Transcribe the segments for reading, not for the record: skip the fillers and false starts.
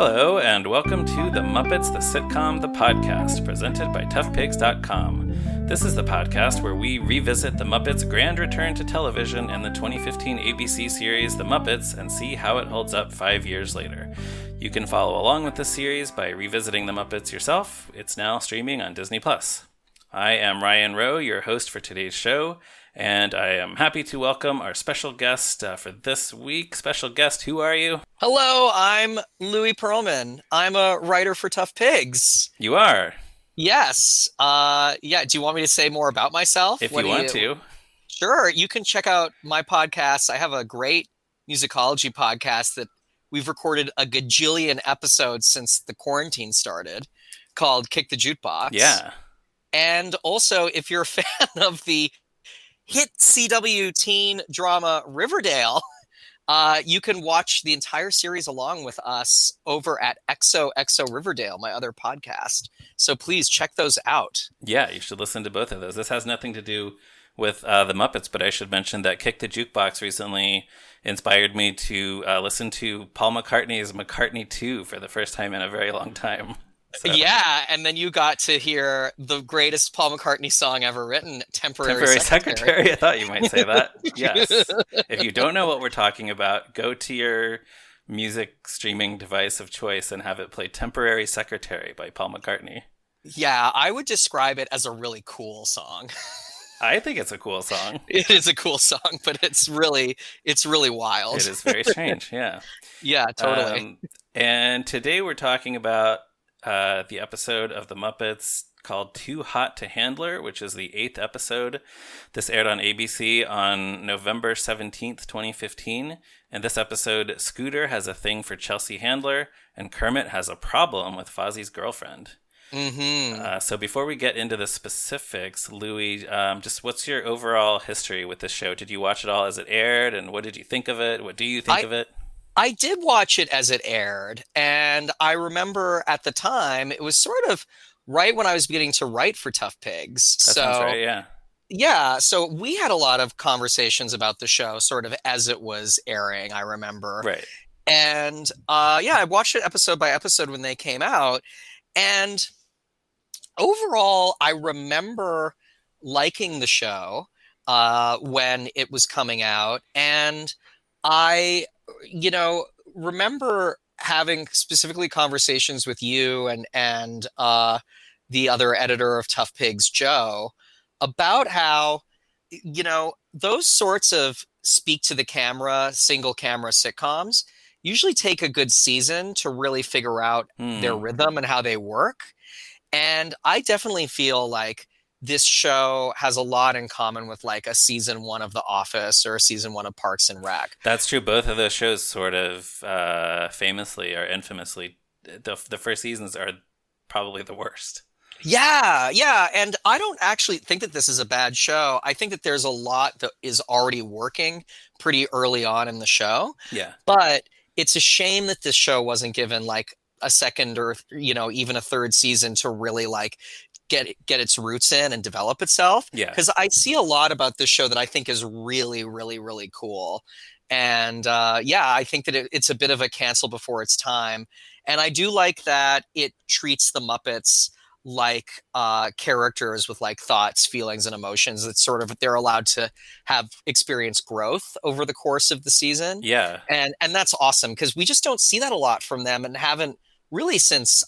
Hello, and welcome to The Muppets, the Sitcom, the podcast, presented by toughpigs.com. This is the podcast where we revisit The Muppets' grand return to television and the 2015 ABC series The Muppets and see how it holds up 5 years later. You can follow along with this series by revisiting The Muppets yourself. It's now streaming on Disney+. I am Ryan Roe, your host for today's show, and I am happy to welcome our special guest for this week. Special guest, who are you? Hello, I'm Louie Pearlman. I'm a writer for Tough Pigs. You are? Yes. Do you want me to say more about myself? If you want to. Sure. You can check out my podcast. I have a great musicology podcast that we've recorded a gajillion episodes since the quarantine started, called Kick the Jukebox. Yeah. And also, if you're a fan of the hit CW teen drama Riverdale, you can watch the entire series along with us over at XOXO Riverdale, my other podcast. So please check those out. Yeah, you should listen to both of those. This has nothing to do with the Muppets, but I should mention that Kick the Jukebox recently inspired me to listen to Paul McCartney's McCartney 2 for the first time in a very long time. So. Yeah, and then you got to hear the greatest Paul McCartney song ever written, Temporary Secretary. I thought you might say that. Yes. If you don't know what we're talking about, go to your music streaming device of choice and have it play Temporary Secretary by Paul McCartney. Yeah, I would describe it as a really cool song. I think it's a cool song. It is a cool song, but it's really wild. It is very strange, yeah. Yeah, totally. And today we're talking about the episode of The Muppets called Too Hot to Handler, which is the 8th episode. This aired on ABC on November 17th, 2015. And this episode, Scooter has a thing for Chelsea Handler, and Kermit has a problem with Fozzie's girlfriend. Mm-hmm. So before we get into the specifics, Louie, just what's your overall history with this show? Did you watch it all as it aired, and what did you think of it? What do you think of it? I did watch it as it aired, and I remember at the time, it was sort of right when I was beginning to write for Tough Pigs. That sounds right, yeah. Yeah, so we had a lot of conversations about the show sort of as it was airing, I remember. Right. And I watched it episode by episode when they came out, and overall, I remember liking the show when it was coming out, and I remember having specifically conversations with you and the other editor of Tough Pigs, Joe, about how, those sorts of speak to the camera, single camera sitcoms usually take a good season to really figure out their rhythm and how they work. And I definitely feel like this show has a lot in common with like a season 1 of The Office or a season 1 of Parks and Rec. That's true. Both of those shows sort of famously or infamously, the first seasons are probably the worst. Yeah. And I don't actually think that this is a bad show. I think that there's a lot that is already working pretty early on in the show. Yeah. But it's a shame that this show wasn't given like a second or, even a third season to really like get its roots in and develop itself. Yeah. Because I see a lot about this show that I think is really, really, really cool. And I think that it's a bit of a cancel before its time. And I do like that it treats the Muppets like characters with like thoughts, feelings, and emotions. It's sort of, they're allowed to have experience growth over the course of the season. Yeah. And that's awesome because we just don't see that a lot from them and haven't really since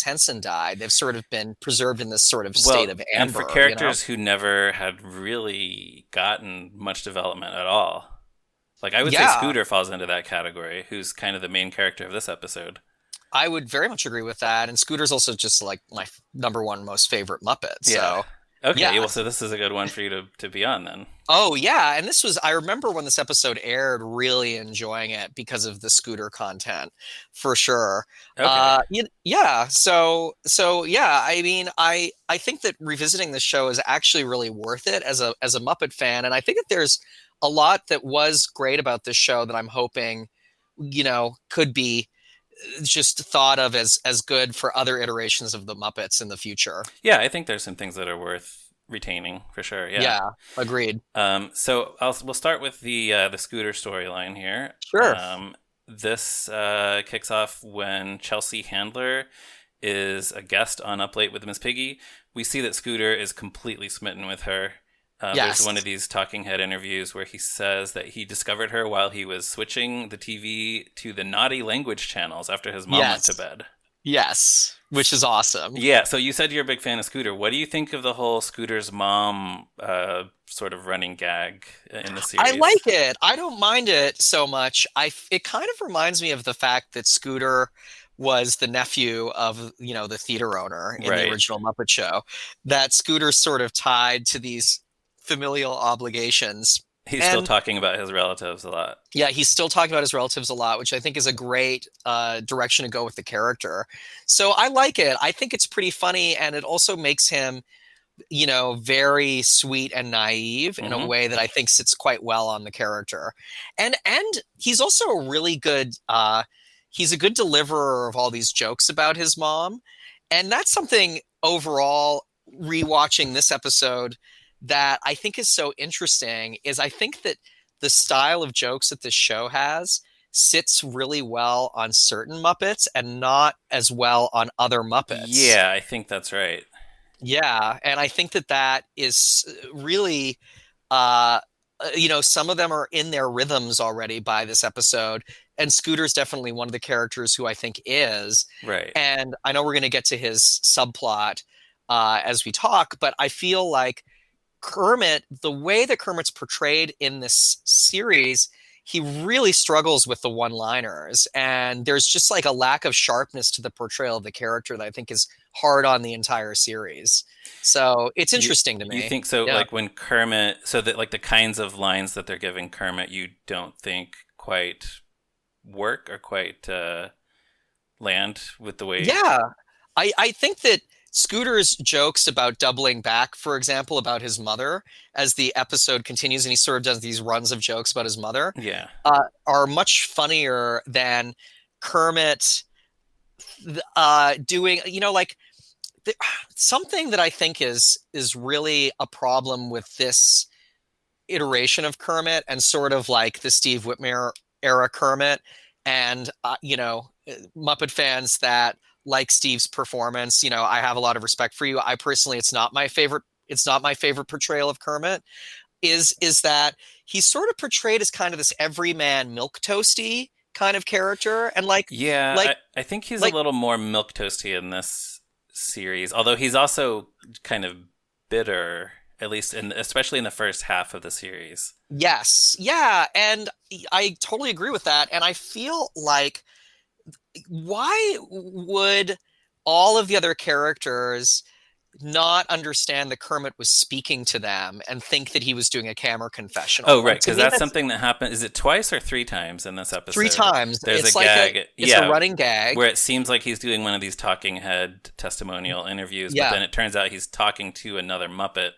Henson died. They've sort of been preserved in this sort of state of amber. And for characters who never had really gotten much development at all. Like I would say Scooter falls into that category, who's kind of the main character of this episode. I would very much agree with that. And Scooter's also just like my number one most favorite Muppet. Yeah. So okay, yeah. Well, so this is a good one for you to be on then. Oh, yeah. And I remember when this episode aired, really enjoying it because of the Scooter content, for sure. Okay. Yeah. So yeah, I mean, I think that revisiting the show is actually really worth it as a Muppet fan. And I think that there's a lot that was great about this show that I'm hoping, could be just thought of as good for other iterations of the Muppets in the future. Yeah, I think there's some things that are worth retaining for sure. Yeah, agreed. So we'll start with the Scooter storyline here. Sure. this kicks off when Chelsea Handler is a guest on Up Late with Miss Piggy. We see that Scooter is completely smitten with her. There's one of Yes. these talking head interviews where he says that he discovered her while he was switching the TV to the naughty language channels after his mom went to Yes. bed. Yes. Which is awesome. Yeah, so you said you're a big fan of Scooter. What do you think of the whole Scooter's mom sort of running gag in the I series? like it. I don't mind it so much. It kind of reminds me of the fact that Scooter was the nephew of, the theater owner in the Right. original Muppet Show. That Scooter's sort of tied to these familial obligations. He's still And talking about his relatives a lot. yeah, he's still talking about his relatives a lot, which I think is a great direction to go with the character. So I like it. I think it's pretty funny, and it also makes him very sweet and naive in a Hmm. way that I think sits quite well on the character. And he's also a really good he's a good deliverer of all these jokes about his mom. And that's something overall rewatching this episode that I think is so interesting is I think that the style of jokes that this show has sits really well on certain Muppets and not as well on other Muppets. Yeah, I think that's right. Yeah, and I think that that is really, uh, some of them are in their rhythms already by this episode, and Scooter's definitely one of the characters who I think is. Right. And I know we're going to get to his subplot as we talk, but I feel like Kermit, the way that Kermit's portrayed in this series, he really struggles with the one-liners, and there's just like a lack of sharpness to the portrayal of the character that I think is hard on the entire series. So it's You interesting to you me. think so Yeah. like when Kermit so that like the kinds of lines that they're giving Kermit you don't think quite work or quite land with the way. Yeah. I think that Scooter's jokes about doubling back, for example, about his mother, as the episode continues and he sort of does these runs of jokes about his mother, Yeah. are much funnier than Kermit doing, like the, something that I think is really a problem with this iteration of Kermit and sort of like the Steve Whitmire era Kermit and Muppet fans that like Steve's performance, I have a lot of respect for you. I personally it's not my favorite portrayal of Kermit is that he's sort of portrayed as kind of this everyman milk toasty kind of character and Yeah, like I think he's a like little more milk toasty in this series, although he's also kind of bitter, at least especially in the first half of the series. yes, yeah, and I totally agree with that, and I feel like why would all of the other characters not understand that Kermit was speaking to them and think that he was doing a camera Oh, confessional? right, Like to because me, that's that's something that happened. Is it twice or three times in this three episode? times. There's a It's like gag, it's a yeah, running gag. where it seems like he's doing one of these talking head testimonial interviews, but Yeah, then it turns out he's talking to another Muppet,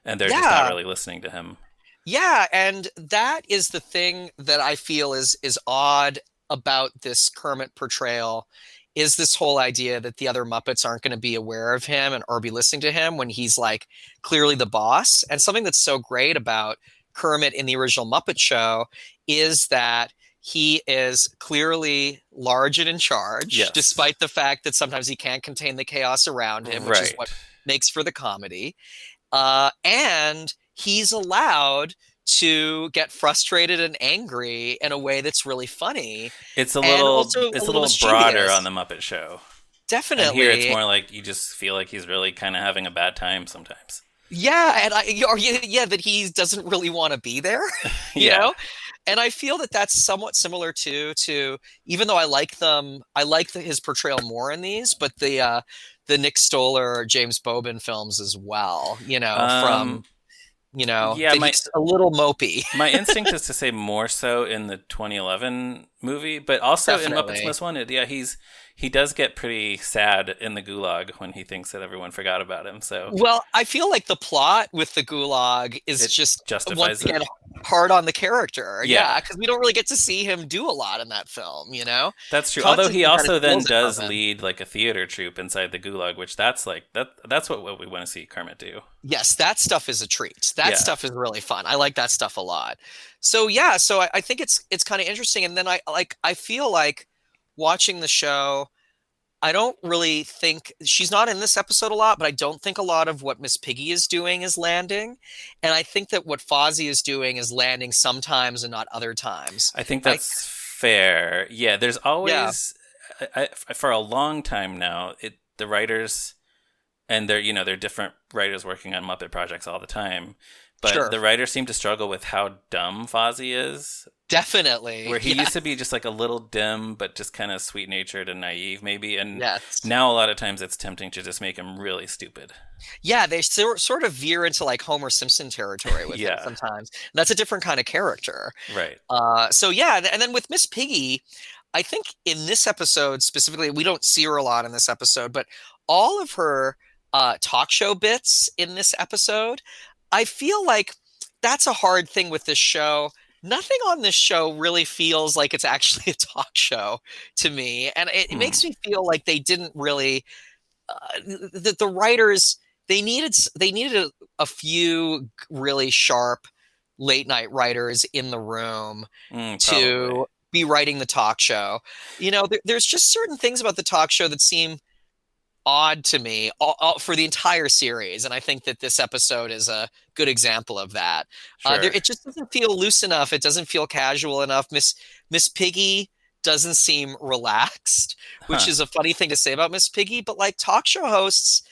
and they're just not yeah, really listening to him. yeah, and that is the thing that I feel is odd about this Kermit portrayal is this whole idea that the other Muppets aren't going to be aware of him and or be listening to him when he's like clearly the boss. And something that's so great about Kermit in the original Muppet Show is that he is clearly large and in charge, Yes, despite the fact that sometimes he can't contain the chaos around him, which is what right. makes for the comedy. And he's allowed to get frustrated and angry in a way that's really funny and also a It's a little little broader on mischievous. the Muppet Show. And here it's Definitely. more like you just feel like he's really kind of having a bad time sometimes. Yeah, and yeah, that he doesn't really want to be there, you Yeah. know? And I feel that that's somewhat similar to even though I like them, I like his portrayal more in these, but the Nick Stoller, James Bobin films as well, Um, yeah, that he's a little mopey. my instinct is to say more so in the 2011 movie, but also in Muppets Definitely. Most Wanted. Yeah, he does get pretty sad in the gulag when he thinks that everyone forgot about him. So Well, I feel like the plot with the Gulag is it just once justifies it. again hard on the character. Yeah. Yeah, because we don't really get to see him do a lot in that film, you know? That's true. Although he Constantine kind of also then steals it does from him. lead like a theater troupe inside the gulag, which that's like that's what we want to see Kermit do. Yes, that stuff is a treat. That Yeah. stuff is really fun. I like that stuff a lot. So yeah, so I think it's kind of interesting. And then I feel like watching the show, I don't really think she's not in this episode a lot, but I don't think a lot of what Miss Piggy is doing is landing. And I think that what Fozzie is doing is landing sometimes and not other times. I think I that's fair. Yeah, there's yeah, always for a long time now, the writers and they're different writers working on Muppet projects all the time. But sure. the writers seem to struggle with how dumb Fozzie is. Definitely. Where he Yeah. used to be just like a little dim, but just kind of sweet natured and naive, maybe. And Yes. now a lot of times it's tempting to just make him really stupid. Yeah, they sort of veer into like Homer Simpson territory with him Yeah, sometimes. That's a different kind of character. right. So yeah, and then with Miss Piggy, I think in this episode specifically, we don't see her a lot in this episode, but all of her talk show bits in this episode, I feel like that's a hard thing with this show. Nothing on this show really feels like it's actually a talk show to me, and it Hmm. makes me feel like they didn't really the writers they needed a few really sharp late night writers in the room Probably. to be writing the talk show. You know, there's just certain things about the talk show that seem odd to me for the entire series, and I think that this episode is a good example of that. Sure. It just doesn't feel loose enough. It doesn't feel casual enough. Miss Piggy doesn't seem relaxed, which Huh. is a funny thing to say about Miss Piggy. But like talk show hosts,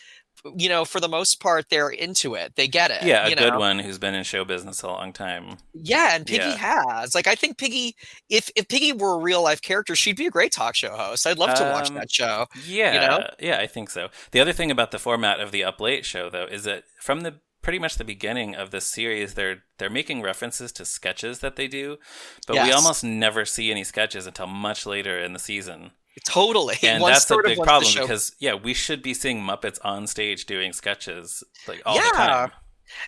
you know, for the most part, they're into it. They get it. Yeah, a You good know. one who's been in show business a long time. Yeah, and Piggy Yeah. has. Like I think Piggy, if Piggy were a real life character, she'd be a great talk show host. I'd love to watch Um, that show. You know. yeah, I think so. The other thing about the format of the Up Late show, though, is that from the pretty much the beginning of this series, they're making references to sketches that they do, but we Yes. almost never see any sketches until much later in the season. Totally. And Once that's a sort of big once the problem show. because yeah, we should be seeing Muppets on stage doing sketches like all the Yeah. time.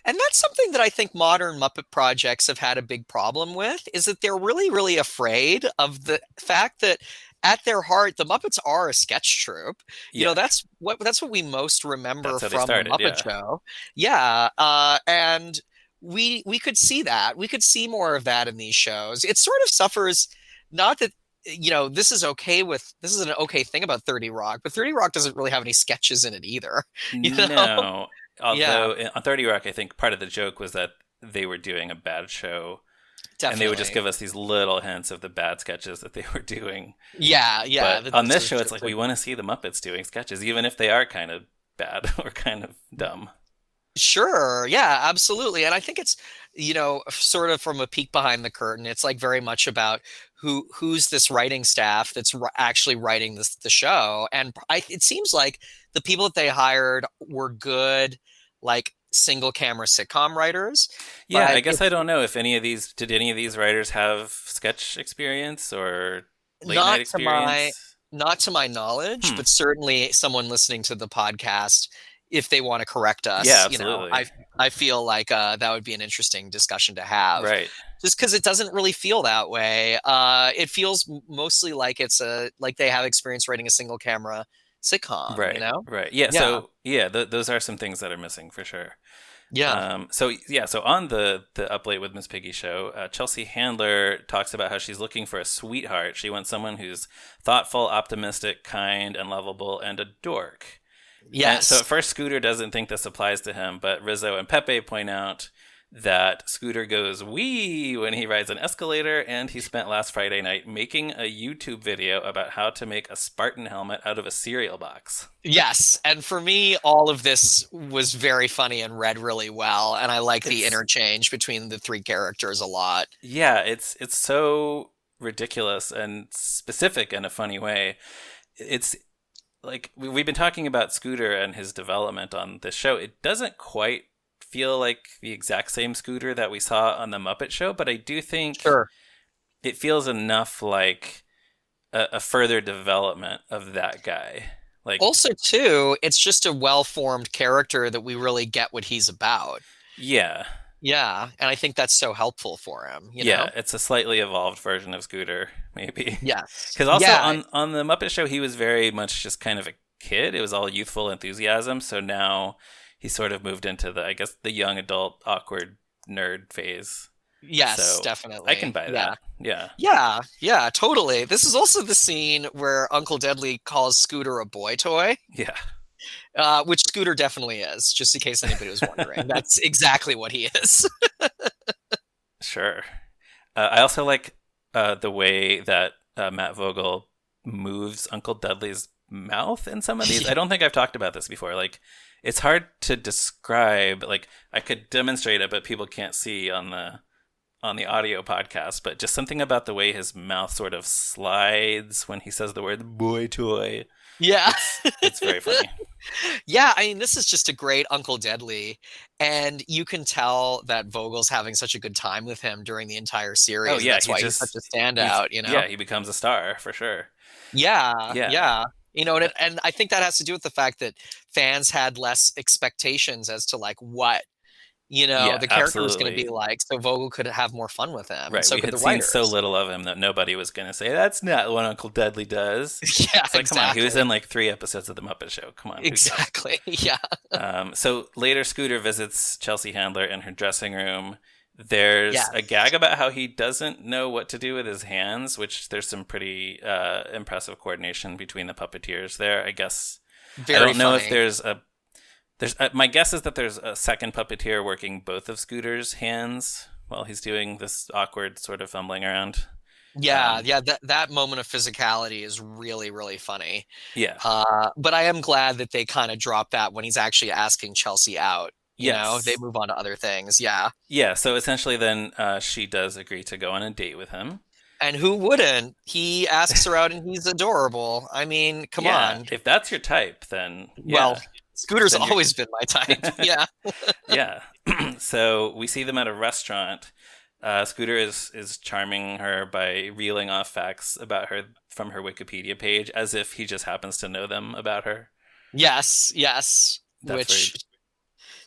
And that's something that I think modern Muppet projects have had a big problem with is that they're really, really afraid of the fact that at their heart, the Muppets are a sketch troupe. You know, Yeah, that's what we most that's remember how they from the started. Muppet Yeah. Show. Yeah. And we could see that. We could see more of that in these shows. It sort of suffers, not that you know, this is an okay thing about 30 Rock, but 30 Rock doesn't really have any sketches in it either. You know? No, Yeah, although on 30 Rock, I think part of the joke was that they were doing a bad show and they would just definitely. give us these little hints of the bad sketches that they were doing. Yeah, yeah. But on This this is show, it's like we want to see the Muppets doing sketches, even if they are kind of bad or kind of dumb. sure. Yeah, absolutely. And I think it's, you know, sort of from a peek behind the curtain, it's like very much about who's this writing staff that's actually writing the show. And it seems like the people that they hired were good, like single camera sitcom writers, Yeah, I but guess I don't know if any of these writers have sketch experience or late night not to my experience. not to my knowledge, Hmm. but certainly someone listening to the podcast, if they want to correct Yeah, us, you know, absolutely. I feel like that would be an interesting discussion to have, Right. just because it doesn't really feel that way. It feels mostly like it's a like they have experience writing a single camera sitcom, you Right. know? Right. Yeah. Yeah, So yeah, those are some things that are missing for sure. yeah, So yeah, so on the Up Late with Miss Piggy show, Chelsea Handler talks about how she's looking for a sweetheart. She wants someone who's thoughtful, optimistic, kind, and lovable, and a dork. And so yes. at first, Scooter doesn't think this applies to him, but Rizzo and Pepe point out that Scooter goes wee when he rides an escalator, and he spent last Friday night making a YouTube video about how to make a Spartan helmet out of a cereal box. Yes, and for me, all of this was very funny and read really well, and I like the It's interchange between the three characters a lot. yeah, it's so ridiculous and specific in a funny way. It's like we've been talking about Scooter and his development on this show. It doesn't quite feel like the exact same Scooter that we saw on the Muppet Show, but I do think Sure. it feels enough like a further development of that guy. Like, Also, too, it's just a well-formed character that we really get what he's about. yeah, Yeah, and I think that's so helpful for him, you Yeah, know? it's a slightly evolved version of Scooter, maybe. Yes. Because also Yeah, on the Muppet Show, he was very much just kind of a kid. It was all youthful enthusiasm. So now he sort of moved into the, I guess, the young adult, awkward nerd phase. yes, So I can definitely. buy Yeah. that. Yeah. Yeah, yeah, totally. This is also the scene where Uncle Deadly calls Scooter a boy toy, Yeah. which Scooter definitely is, just in case anybody was wondering. That's exactly what he is. Sure. I also like the way that Matt Vogel moves Uncle Dudley's mouth in some of these. I Yeah. don't think I've talked about this before. Like, it's hard to describe. Like, I could demonstrate it, but people can't see on the audio podcast. But just something about the way his mouth sort of slides when he says the word "boy toy." Yeah. It's very funny. Yeah, I mean, this is just a great Uncle Deadly, and you can tell that Vogel's having such a good time with him during the entire Oh series, and yeah, that's why he's such a he's standout, you know? yeah, he becomes a star for sure. Yeah, Yeah. yeah. You know, and I think that has to do with the fact that fans had less expectations as to like what, Yeah, the character was going to absolutely. be like, so Vogel could have more fun with him, and Right. so We could had the seen so writers. little of him that nobody was going to say, that's not what Uncle Dudley does. Yeah, It's like, come on, he was exactly. in like 3 episodes of The Muppet Show. Come on, who cares? Exactly. Yeah. So later, Scooter visits Chelsea Handler in her dressing room. There's a Yes. gag about how he doesn't know what to do with his hands, which there's some pretty impressive coordination between the puppeteers there. I guess I Very don't know if funny. there's my guess is that there's a second puppeteer working both of Scooter's hands while he's doing this awkward sort of fumbling around. Yeah, Um, yeah, that moment of physicality is really, really funny. yeah. But I am glad that they kind of drop that when he's actually asking Chelsea out. They Yes. move on to other things. Yeah. Yeah. So essentially, then she does agree to go on a date with him. And who wouldn't? He asks her out and he's adorable. I mean, come Yeah. on. If that's your type, then Well, yeah, Scooter's then you're always been my type. Yeah. yeah. So we see them at a restaurant. Scooter is charming her by reeling off facts about her from her Wikipedia page, as if he just happens to know them about her. Yes, yes. That's very Which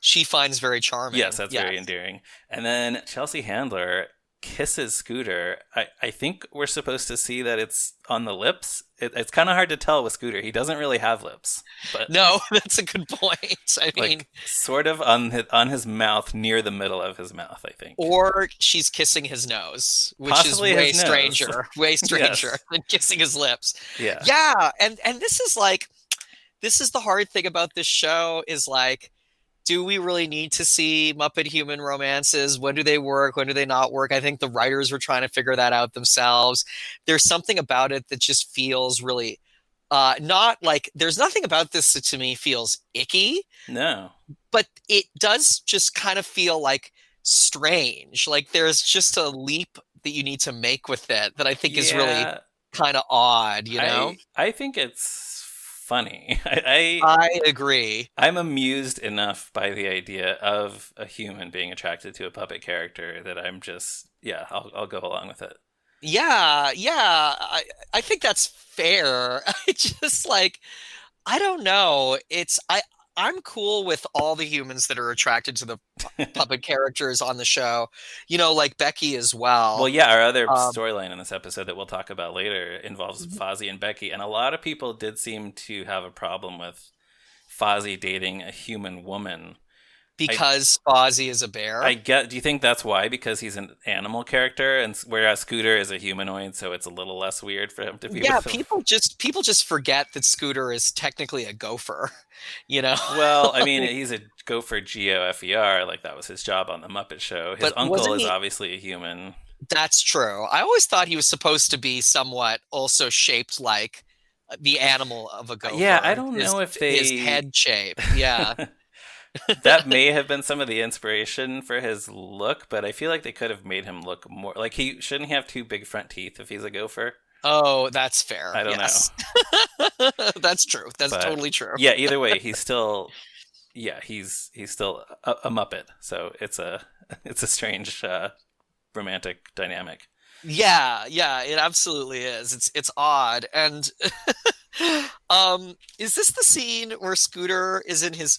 she finds very Yes, charming. that's Yes. very endearing. And then Chelsea Handler kisses Scooter. I think we're supposed to see that it's on the lips. It's kind of hard to tell with Scooter. He doesn't really have lips, but No, that's a good point. I mean, like sort of on his mouth, near the middle of his mouth, I think. or she's kissing his nose, which is Possibly his nose. way stranger Yes. than kissing his lips. Yeah. Yeah, and this is the hard thing about this show is like, do we really need to see Muppet human romances? When do they work? When do they not work? I think the writers were trying to figure that out themselves. There's something about it that just feels really not like there's nothing about this that to me feels icky, No. but it does just kind of feel like strange. Like there's just a leap that you need to make with it that I think is really Yeah. kind of odd, you know? I think it's funny. I I agree. I'm amused enough by the idea of a human being attracted to a puppet character that I'm just yeah, I'll go along with it. Yeah, yeah. I think that's fair. I just like I don't know. I'm cool with all the humans that are attracted to the puppet characters on the show. Like Becky as Well, well. yeah, our other Um, storyline in this episode that we'll talk about later involves Fozzie and Becky, and a lot of people did seem to have a problem with Fozzie dating a human woman. I because Fozzie is a I bear. get. Do you think that's why? Because he's an animal character, and whereas Scooter is a humanoid, so it's a little less weird for him to be Yeah, with him. people just forget that Scooter is technically a gopher, you know. Well, I mean, he's a gopher GOFER, like that was his job on the Muppet Show. His But uncle wasn't is he? obviously a human. That's true. I always thought he was supposed to be somewhat also shaped like the animal of a Yeah, I gopher. don't His know if his they. head shape. Yeah. That may have been some of the inspiration for his look, but I feel like they could have made him look more like he shouldn't he have two big front teeth if he's a gopher. Oh, that's fair. I don't know, Yes. That's true. That's but totally true. yeah, either way, he's still yeah, he's still a Muppet, so it's a strange romantic dynamic. Yeah, yeah, it absolutely is. It's odd. And is this the scene where Scooter is in his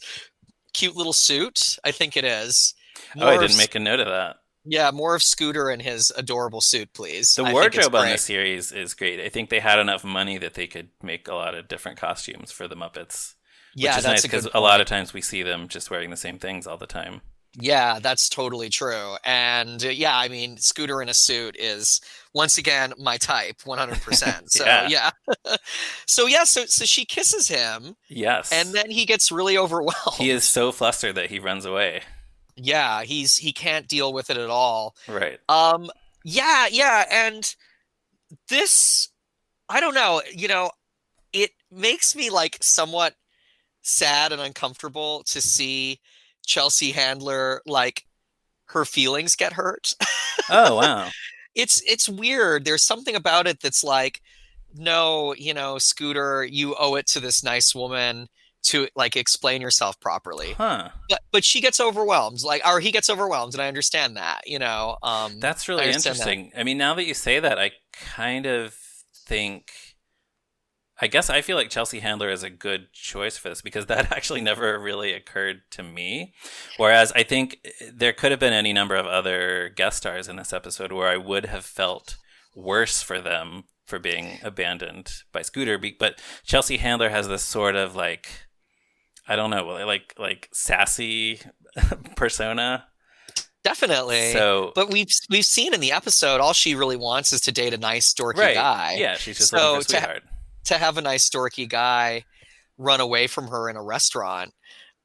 cute little suit? I think it is. Oh, I More of didn't make a note of that. yeah, more of Scooter in his adorable suit, please. The I think it's wardrobe on great. this series is great. I think they had enough money that they could make a lot of different costumes for the Muppets, which Yeah, is nice that's a because good a lot of point. times we see them just wearing the same things all the time. Yeah, that's totally true. And yeah, I mean, Scooter in a suit is once again my type, 100%. So Yeah. yeah. So yeah, so she kisses him and Yes. then he gets really He is overwhelmed. so flustered that he runs away. Yeah, he can't deal with it at all. Right. Um yeah, and this I don't know, it makes me like somewhat sad and uncomfortable to see Chelsea Handler like her feelings get hurt. Oh, wow. It's weird. There's something about it that's like, no, Scooter, you owe it to this nice woman to like explain yourself properly. Huh. But she gets overwhelmed, like, or he gets overwhelmed, and I understand that, That's I really understand that. interesting. I mean, now that you say that, I kind of think. I guess I feel like Chelsea Handler is a good choice for this because that actually never really occurred to me. Whereas I think there could have been any number of other guest stars in this episode where I would have felt worse for them for being abandoned by Scooter. But Chelsea Handler has this sort of like, I don't know, like sassy persona. Definitely. So But we've seen in the episode all she really wants is to date a nice dorky right, guy. yeah, she's just looking for a So sweetheart. to have a nice dorky guy run away from her in a restaurant,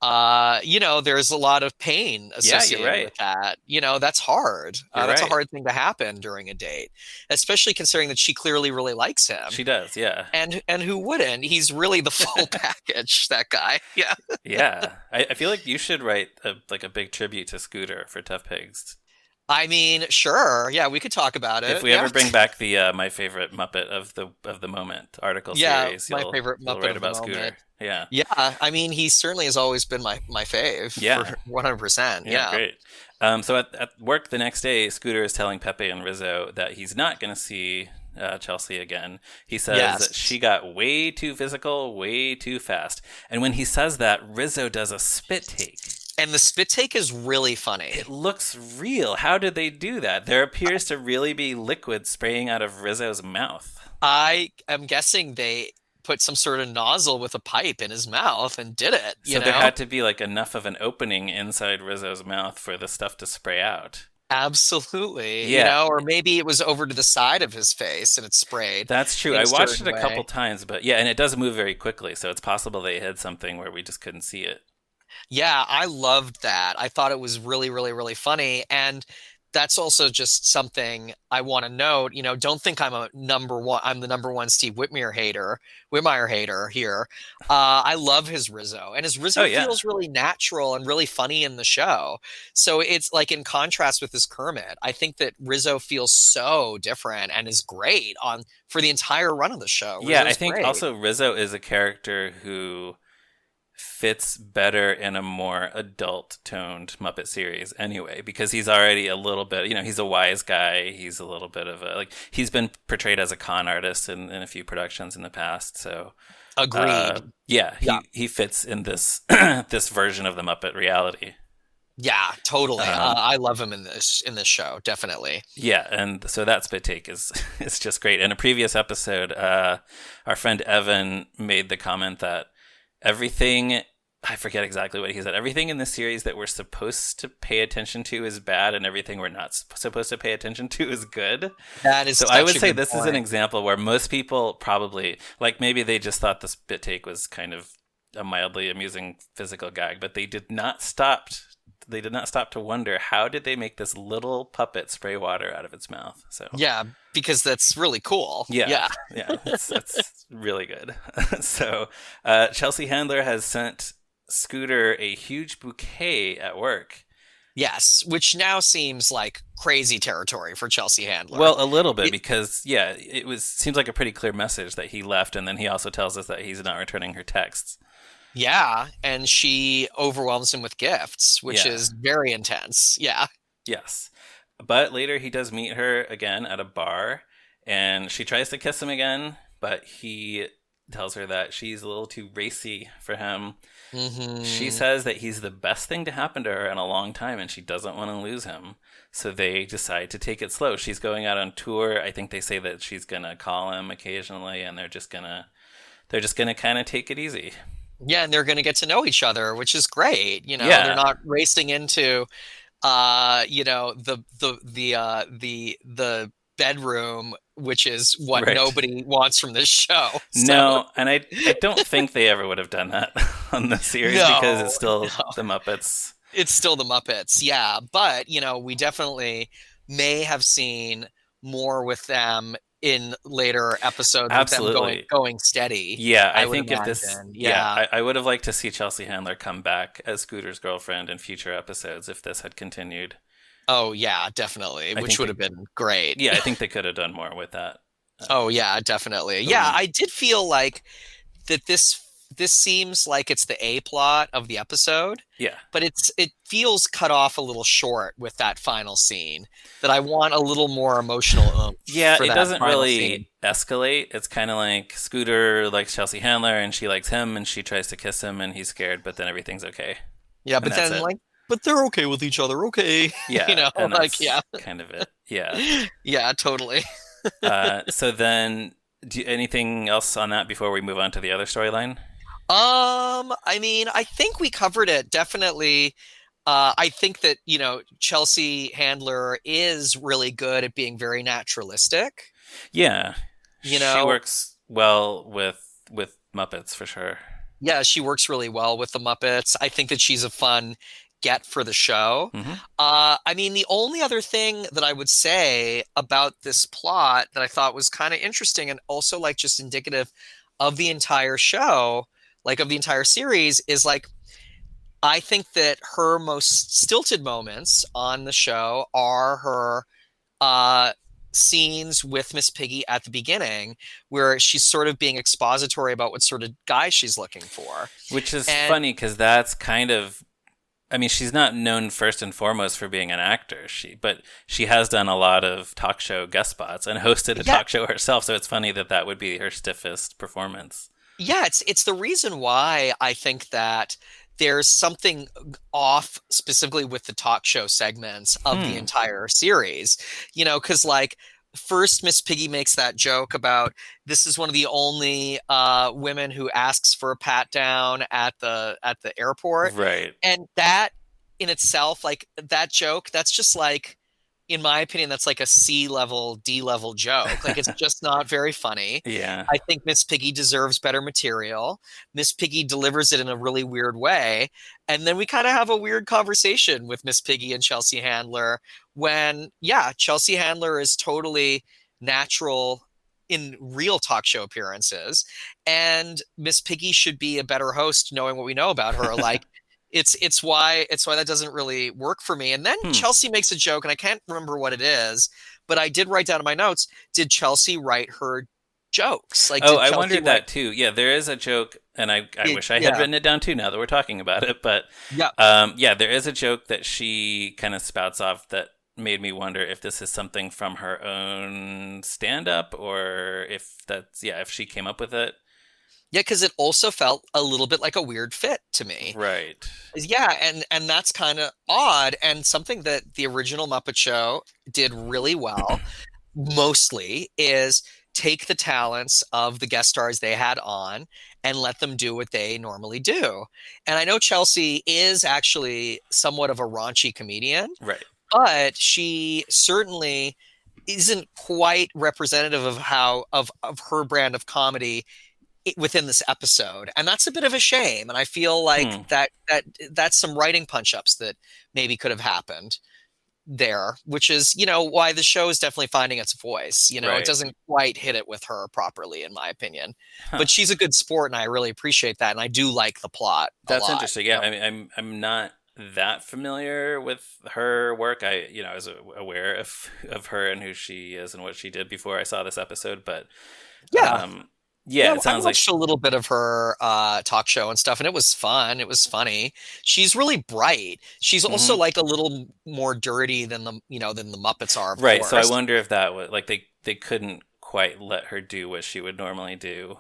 there's a lot of pain Yeah, you're associated right. with that. That's hard. You're That's a right. hard thing to happen during a date, especially considering that she clearly really likes him. She does. Yeah. And who wouldn't? He's really the full package, that guy. Yeah. Yeah, I feel like you should write a big tribute to Scooter for Tough Pigs. I mean, sure. Yeah, we could talk about If it. we Yeah. ever bring back the my favorite Muppet of the moment article Yeah, series, my you'll favorite you'll Muppet write of the about Scooter. moment. Yeah, Yeah, I mean, he certainly has always been my fave yeah, for 100%. yeah, Yeah. great. So at work the next day, Scooter is telling Pepe and Rizzo that he's not going to see Chelsea again. He says that Yes. she got way too physical, way too fast. And when he says that, Rizzo does a spit take. And the spit take is really funny. It looks real. How did they do that? There appears to really be liquid spraying out of Rizzo's mouth. I am guessing they put some sort of nozzle with a pipe in his mouth and did it, So there had to be like enough of an opening inside Rizzo's mouth for the stuff to spray out. Absolutely. Yeah, Or maybe it was over to the side of his face and it sprayed that's true. in I a watched it certain a couple way. times, but yeah, and it does move very quickly, so it's possible they hid something where we just couldn't see it. Yeah, I loved that. I thought it was really, really, really funny. And that's also just something I want to note. Don't think I'm the number one Steve Whitmire hater here. I love his Rizzo, and his Oh Rizzo yeah. feels really natural and really funny in the show. So it's like in contrast with his Kermit, I think that Rizzo feels so different and is great on for the entire run of the show. Yeah, I Rizzo's think great. also Rizzo is a character who fits better in a more adult toned Muppet series anyway, because he's already a little bit, he's a wise guy. He's a little bit of he's been portrayed as a con artist in a few productions in the past. So, Agreed. yeah, Yeah. he fits in this, this version of the Muppet reality. Yeah, totally. Um, I love him in this show, definitely. yeah, and so that spit take is is just great. In a previous episode, our friend Evan made the comment that everything, I forget exactly what he said, everything in this series that we're supposed to pay attention to is bad and everything we're not supposed to pay attention to is good. That is So I would such a say good this is an point. example where most people probably, like, maybe they just thought the spit take was kind of a mildly amusing physical gag, but they did not stop to wonder how did they make this little puppet spray water out of its mouth. So Yeah, because that's really cool. yeah, Yeah. yeah, that's really good. So Chelsea Handler has sent Scooter a huge bouquet at work. Yes, which now seems like crazy territory for Chelsea Handler. Well, a little bit It, because yeah, seems like a pretty clear message that he left, and then he also tells us that he's not returning her texts. yeah, and she overwhelms him with gifts, which Yeah, is very intense. Yeah. yes. But later he does meet her again at a bar, and she tries to kiss him again, but he tells her that she's a little too racy for him. She Hmm. says that he's the best thing to happen to her in a long time and she doesn't want to lose him. So they decide to take it slow. She's going out on tour. I think they say that she's going to call him occasionally and they're just going to kind of take it easy. Yeah, and they're going to get to know each other, which is great. They're Yeah, not racing into the bedroom, which is what right. nobody wants from this show. So No, and I don't think they ever would have done that on the series because it's no, still no. the Muppets. It's still the Muppets, yeah. But, we definitely may have seen more with them in later episodes with them going Absolutely. going steady, Yeah, I I would think if this, imagine. yeah, Yeah. I would have liked to see Chelsea Handler come back as Scooter's girlfriend in future episodes if this had continued. Oh, yeah, definitely, I which think would they, have been great. yeah, I think they could have done more with that. Oh, Um, yeah, definitely. the Yeah, woman, I did feel like that this seems like it's the A plot of the episode, yeah, but it feels cut off a little short with that final scene. That I want a little more emotional oomph yeah, for it that doesn't final really scene. escalate. It's kind of like Scooter likes Chelsea Handler and she likes him and she tries to kiss him and he's scared, but then everything's okay, Yeah, and but that's then it. like, but they're okay with each other, okay? Yeah, and Like that's yeah, kind of it. Yeah. yeah, totally. So then, anything else on that before we move on to the other storyline? I mean, I think we covered it definitely. I think that, Chelsea Handler is really good at being very naturalistic. Yeah, You she know, works well with Muppets for sure. yeah, she works really well with the Muppets. I think that she's a fun get for the show. Hmm. I mean, the only other thing that I would say about this plot that I thought was kind of interesting and also like just indicative of the entire show, like of the entire series, is like I think that her most stilted moments on the show are her uh, scenes with Miss Piggy at the beginning, where she's sort of being expository about what sort of guy she's looking for. Which is And funny because that's kind of, I mean, she's not known first and foremost for being an actor. But she has done a lot of talk show guest spots and hosted a yeah, talk show herself. So it's funny that that would be her stiffest performance. yeah, it's the reason why I think that there's something off specifically with the talk show segments of the Hmm. entire series. Because like first Miss Piggy makes that joke about this is one of the only women who asks for a pat down at the airport, Right. and that in itself, like that joke, that's just like, in my opinion, that's like a C level, D level joke. Like it's just not very funny. Yeah. I think Miss Piggy deserves better material. Miss Piggy delivers it in a really weird way. And then we kind of have a weird conversation with Miss Piggy and Chelsea Handler when, yeah, Chelsea Handler is totally natural in real talk show appearances. And Miss Piggy should be a better host knowing what we know about her. Like, it's why that doesn't really work for me. And then Hmm. Chelsea makes a joke, and I can't remember what it is, but I did write down in my notes, did Chelsea write her jokes? Like, Oh, did I Chelsea wondered write that too. Yeah, there is a joke, and I it? wish I had Yeah. written it down too now that we're talking about it. But Yeah. yeah, there is a joke that she kind of spouts off that made me wonder if this is something from her own stand up or if that's, yeah, if she came up with it. Yeah, because it also felt a little bit like a weird fit to me. Right. Yeah, and that's kind of odd and something that the original Muppet Show did really well, mostly, is take the talents of the guest stars they had on and let them do what they normally do. And I know Chelsea is actually somewhat of a raunchy comedian, Right. but she certainly isn't quite representative of how of her brand of comedy within this episode, and that's a bit of a shame. And I feel like Hmm. that's some writing punch ups that maybe could have happened there, which is why the show is definitely finding its voice. It Right. doesn't quite hit it with her properly, in my opinion, Huh. but she's a good sport, and I really appreciate that, and I do like the plot a That's lot. interesting. Yeah, I mean, I'm not that familiar with her work. I was aware of her and who she is and what she did before I saw this episode, but Yeah. um, yeah, Yeah, it I sounds like watched a little bit of her talk show and stuff, and it was fun. It was funny. She's really bright. She's also mhm. like a little more dirty than the Muppets are, of Right. So I course. wonder if that was like they couldn't quite let her do what she would normally do.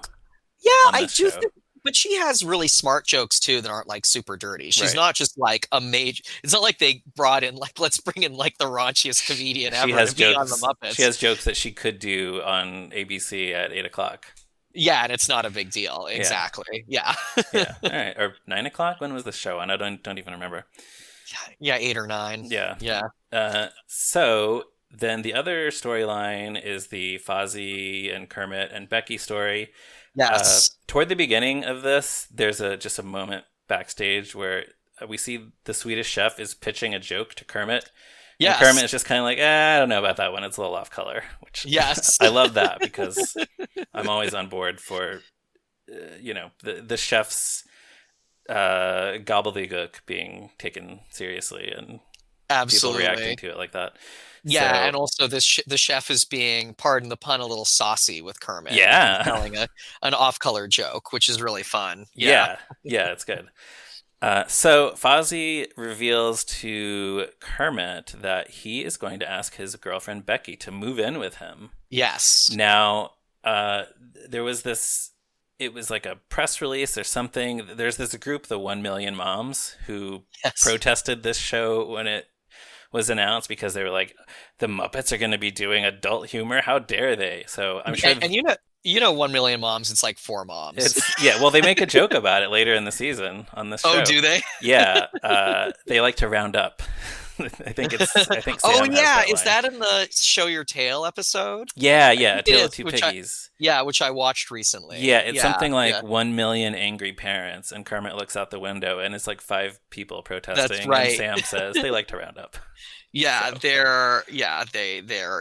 Yeah, on I this do show. think, but she has really smart jokes too that aren't like super dirty. She's Right. not just like a major. It's not like they brought in like let's bring in like the raunchiest comedian She ever to has be on the jokes. She Muppets. has jokes that she could do on ABC at 8 o'clock. Yeah, and it's not a big deal. Yeah. Exactly. Yeah. Yeah. All right. Or 9 o'clock. When was the show on? I don't even remember. Yeah, 8 or 9. Yeah. Yeah. So then the other storyline is the Fozzie and Kermit and Becky story. Yes. Toward the beginning of this, there's just a moment backstage where we see the Swedish chef is pitching a joke to Kermit, and Kermit Yes. is just kind of like, I don't know about that one. It's a little off color, which Yes. I love that because I'm always on board for, the chef's gobbledygook being taken seriously and people reacting Absolutely. to it like that. Yeah, So and also the chef is being, pardon the pun, a little saucy with Kermit. Like he's yeah, telling an off-color joke, which is really fun. Yeah. yeah, it's good. So Fozzie reveals to Kermit that he is going to ask his girlfriend Becky to move in with him. Yes. Now, there was this. It was like a press release or something. There's this group, the 1 Million Moms, who Yes. protested this show when it was announced because they were like, the Muppets are going to be doing adult humor. How dare they? So I'm sure And you know, 1 Million Moms. It's like 4 moms. it's yeah. Well, they make a joke about it later in the season on this Oh, show. do they? Yeah, they like to round up. I think Oh, Sam has yeah. that Is line. that in the Show Your Tail episode? Yeah, I yeah. A think it Tale of is, Two Piggies. which I watched recently. Yeah, it's Yeah, something like yeah. 1 million angry parents, and Kermit looks out the window, and it's like five people That's protesting, and right. Sam says they like to round up. Yeah, So they're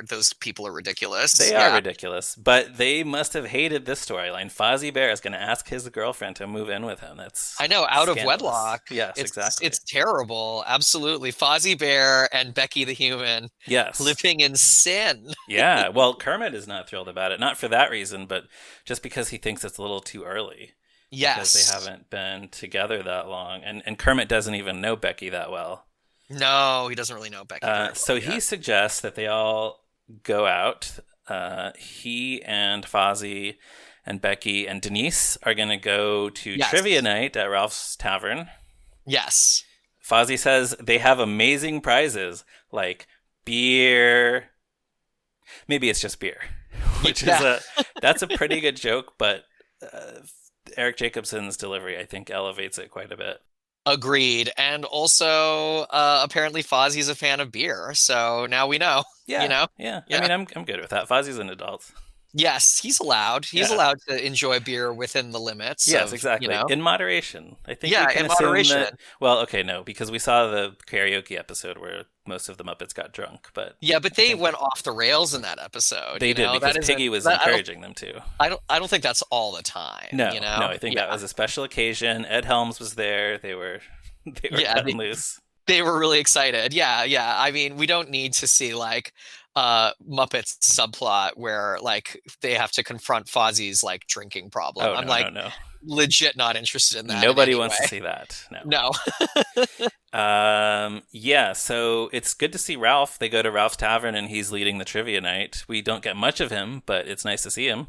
those people are ridiculous. they are Yeah. ridiculous, but they must have hated this storyline. Fozzie Bear is going to ask his girlfriend to move in with him. That's I know, out of scandalous. wedlock. Yes, It's exactly. it's terrible. Absolutely. Fozzie Bear and Becky the human Yes. living in sin. Yeah. Well, Kermit is not thrilled about it. Not for that reason, but just because he thinks it's a little too early because they Yes. haven't been together that long. And Kermit doesn't even know Becky that well. No, he doesn't really know Becky very well So he yet. suggests that they all go out. He and Fozzie and Becky and Denise are going to go to trivia Yes. night at Ralph's Tavern. Yes. Fozzie says they have amazing prizes like beer. Maybe it's just beer, which is Yeah. that's a pretty good joke, but Eric Jacobson's delivery I think elevates it quite a bit. Agreed. And also, apparently Fozzie's a fan of beer. So now we know, you Yeah, know? yeah. I Yeah. mean, I'm good with that. Fozzie's an adult. Yes, he's allowed. He's Yeah. allowed to enjoy beer within the limits Yes, of, exactly. In moderation. I think we yeah, can in assume moderation. that. Well, okay, no, because we saw the karaoke episode where most of the Muppets got drunk, but Yeah, but I they think went off the rails in that episode. they did That because isn't Piggy was that encouraging them to. I don't think that's all the time, No, you know? no, I think that Yeah. was a special occasion. Ed Helms was there. They were they were Yeah, cutting loose. they were really excited. Yeah, yeah. I mean, we don't need to see like Muppets subplot where like they have to confront Fozzie's like drinking problem. Oh I'm no, like no, no. legit not interested in that in Nobody any wants to way. see that. No. No. Yeah, so it's good to see Ralph. They go to Ralph's Tavern and he's leading the trivia night. We don't get much of him, but it's nice to see him.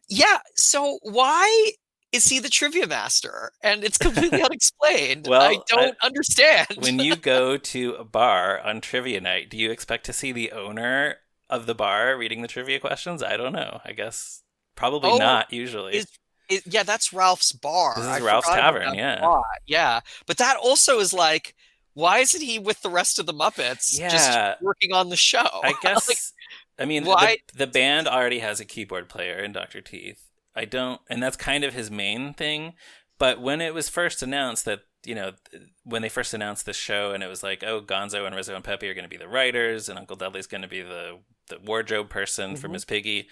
Yeah, so why is he the trivia master? And it's completely unexplained. I Well, don't understand. when you go to a bar on trivia night, do you expect to see the owner of the bar reading the trivia questions? I don't know. I guess probably Oh, not usually. yeah, that's Ralph's bar. This I is Ralph's forgot about Tavern, that yeah. spot. Yeah, but that also is like, why isn't he with the rest of the Muppets just Yeah, working on the show? I Like, guess I mean why? the band already has a keyboard player in Dr. Teeth. I don't and that's kind of his main thing, but when it was first announced that, when they first announced this show and it was like, oh, Gonzo and Rizzo and Pepe are going to be the writers and Uncle Dudley's going to be the wardrobe person for Mhm. Miss Piggy.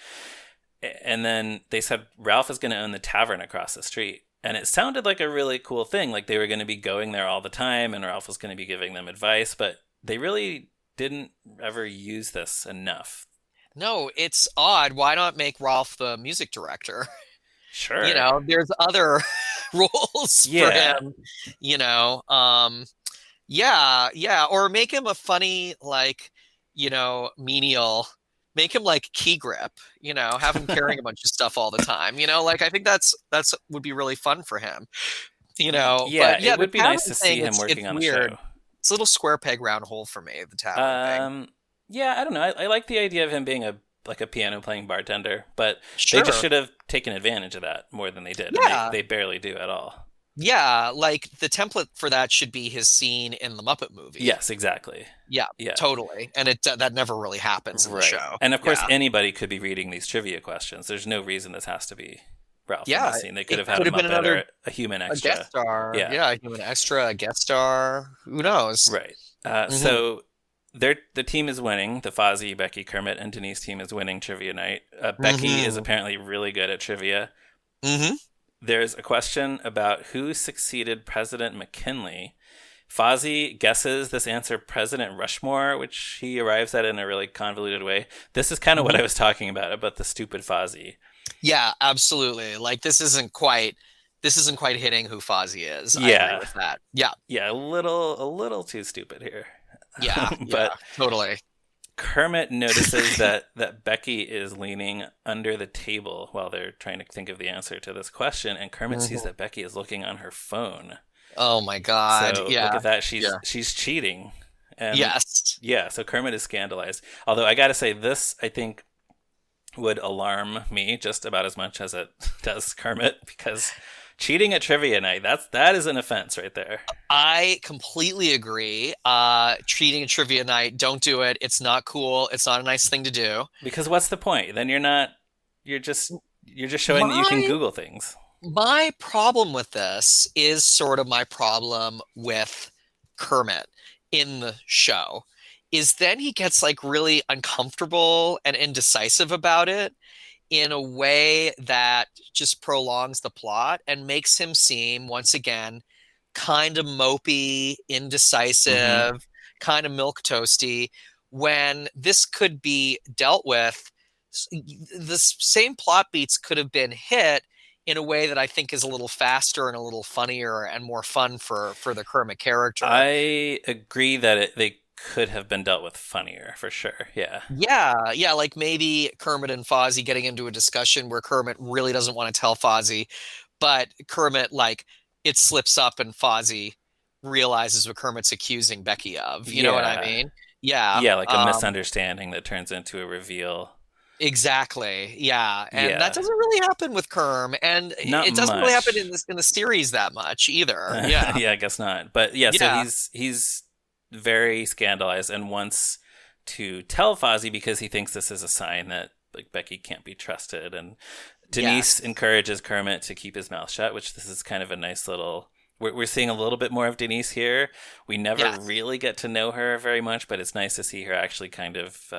And then they said Ralph is going to own the tavern across the street. And it sounded like a really cool thing. Like they were going to be going there all the time and Ralph was going to be giving them advice. But they really didn't ever use this enough. No, it's odd. Why not make Ralph the music director? Sure. There's other roles for Yeah. him, you know. Yeah, yeah, or make him a funny, like, menial make him like key grip, have him carrying a bunch of stuff all the time. Like I think that's would be really fun for him. Yeah, But it yeah, the would be nice tavern to thing, see him it's working on a weird. show. It's a little square peg round hole for me, the tavern thing. Yeah, I don't know. I like the idea of him being a piano playing bartender, but they just Sure. should have taken advantage of that more than they did, and Yeah. they barely do at all. Yeah, like the template for that should be his scene in the Muppet movie. Yes, exactly. Yeah, Yeah, totally. And that never really happens in the right. show. And of course, Yeah. anybody could be reading these trivia questions. There's no reason this has to be Ralph in Yeah, this scene. They could it have had could a have been Muppet another or a human a guest extra. star. Yeah, Yeah, a human extra, a guest star. Who knows? right. Hmm. So the team is winning. The Fozzie, Becky, Kermit, and Denise team is winning trivia night. Becky is Hmm. apparently really good at trivia. Hmm. There's a question about who succeeded President McKinley. Fozzie guesses this answer President Rushmore, which he arrives at in a really convoluted way. This is kind of what I Hmm. was talking about the stupid Fozzie. Yeah, absolutely. Like this isn't quite hitting who Fozzie is. I agree Yeah, with that. Yeah, yeah, a little too stupid here. yeah, But yeah, totally. Kermit notices that Becky is leaning under the table while they're trying to think of the answer to this question, and Kermit sees Hmm. that Becky is looking on her phone. Oh my God. So look Yeah, at that. She's yeah. she's cheating. And Yes. yeah, so Kermit is scandalized. Although I gotta say, this I think would alarm me just about as much as it does Kermit, because cheating at trivia night, that is an offense right there. I completely agree. Treating a trivia night, don't do it. It's not cool. It's not a nice thing to do. Because what's the point? Then you're just showing that you can My Google things. my problem with this is sort of my problem with Kermit in the show. Is then he gets like really uncomfortable and indecisive about it in a way that just prolongs the plot and makes him seem once again kind of mopey, Hmm. indecisive, kind of milk toasty, when this could be dealt with. The same plot beats could have been hit in a way that I think is a little faster and a little funnier and more fun for the Kermit character. I agree that they could have been dealt with funnier for sure. Yeah. Yeah, yeah, like maybe Kermit and Fozzie getting into a discussion where Kermit really doesn't want to tell Fozzie, but Kermit like it slips up and Fozzie realizes what Kermit's accusing Becky of. You know what I Yeah. mean? Yeah, Yeah, like a misunderstanding that turns into a reveal. exactly. Yeah, and that Yeah. doesn't really happen with Kerm, and Not it doesn't really happen much. in the series that much either. Yeah, Yeah, I guess not. But yeah, so yeah, he's very scandalized and wants to tell Fozzie because he thinks this is a sign that like Becky can't be trusted. And Denise yes, encourages Kermit to keep his mouth shut, which this is kind of a nice little. We're seeing a little bit more of Denise here. We never yes. really get to know her very much, but it's nice to see her actually kind of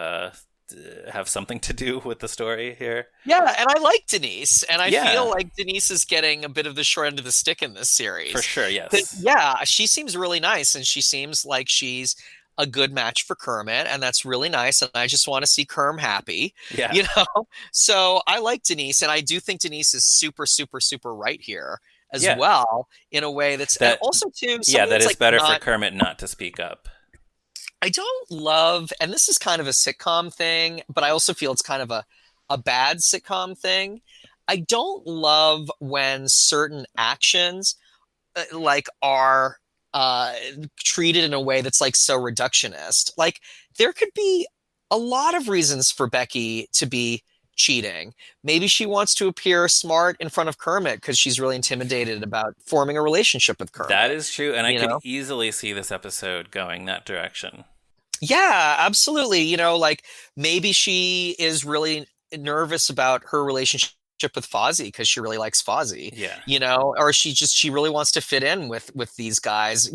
have something to do with the story here. Yeah, and I like Denise, and I feel Yeah, like Denise is getting a bit of the short end of the stick in this for series. sure. But Yes. yeah, she seems really nice, and she seems like she's a good match for Kermit, and that's really nice. And I just want to see Kerm happy, Yeah. you know? So I like Denise, and I do think Denise is super, super, super right here as Yeah. well, in a way that's, and That also too, yeah, something that that's is like better for not, Kermit not to speak up. I don't love, and this is kind of a sitcom thing, but I also feel it's kind of a bad sitcom thing. I don't love when certain actions like are treated in a way that's like so reductionist. Like there could be a lot of reasons for Becky to be cheating. Maybe she wants to appear smart in front of Kermit because she's really intimidated about forming a relationship with That Kermit, is true, and I you could know? easily see this episode going that direction. Yeah, absolutely. Like maybe she is really nervous about her relationship with Fozzie because she really likes Fozzie, Yeah. or she really wants to fit in with these guys.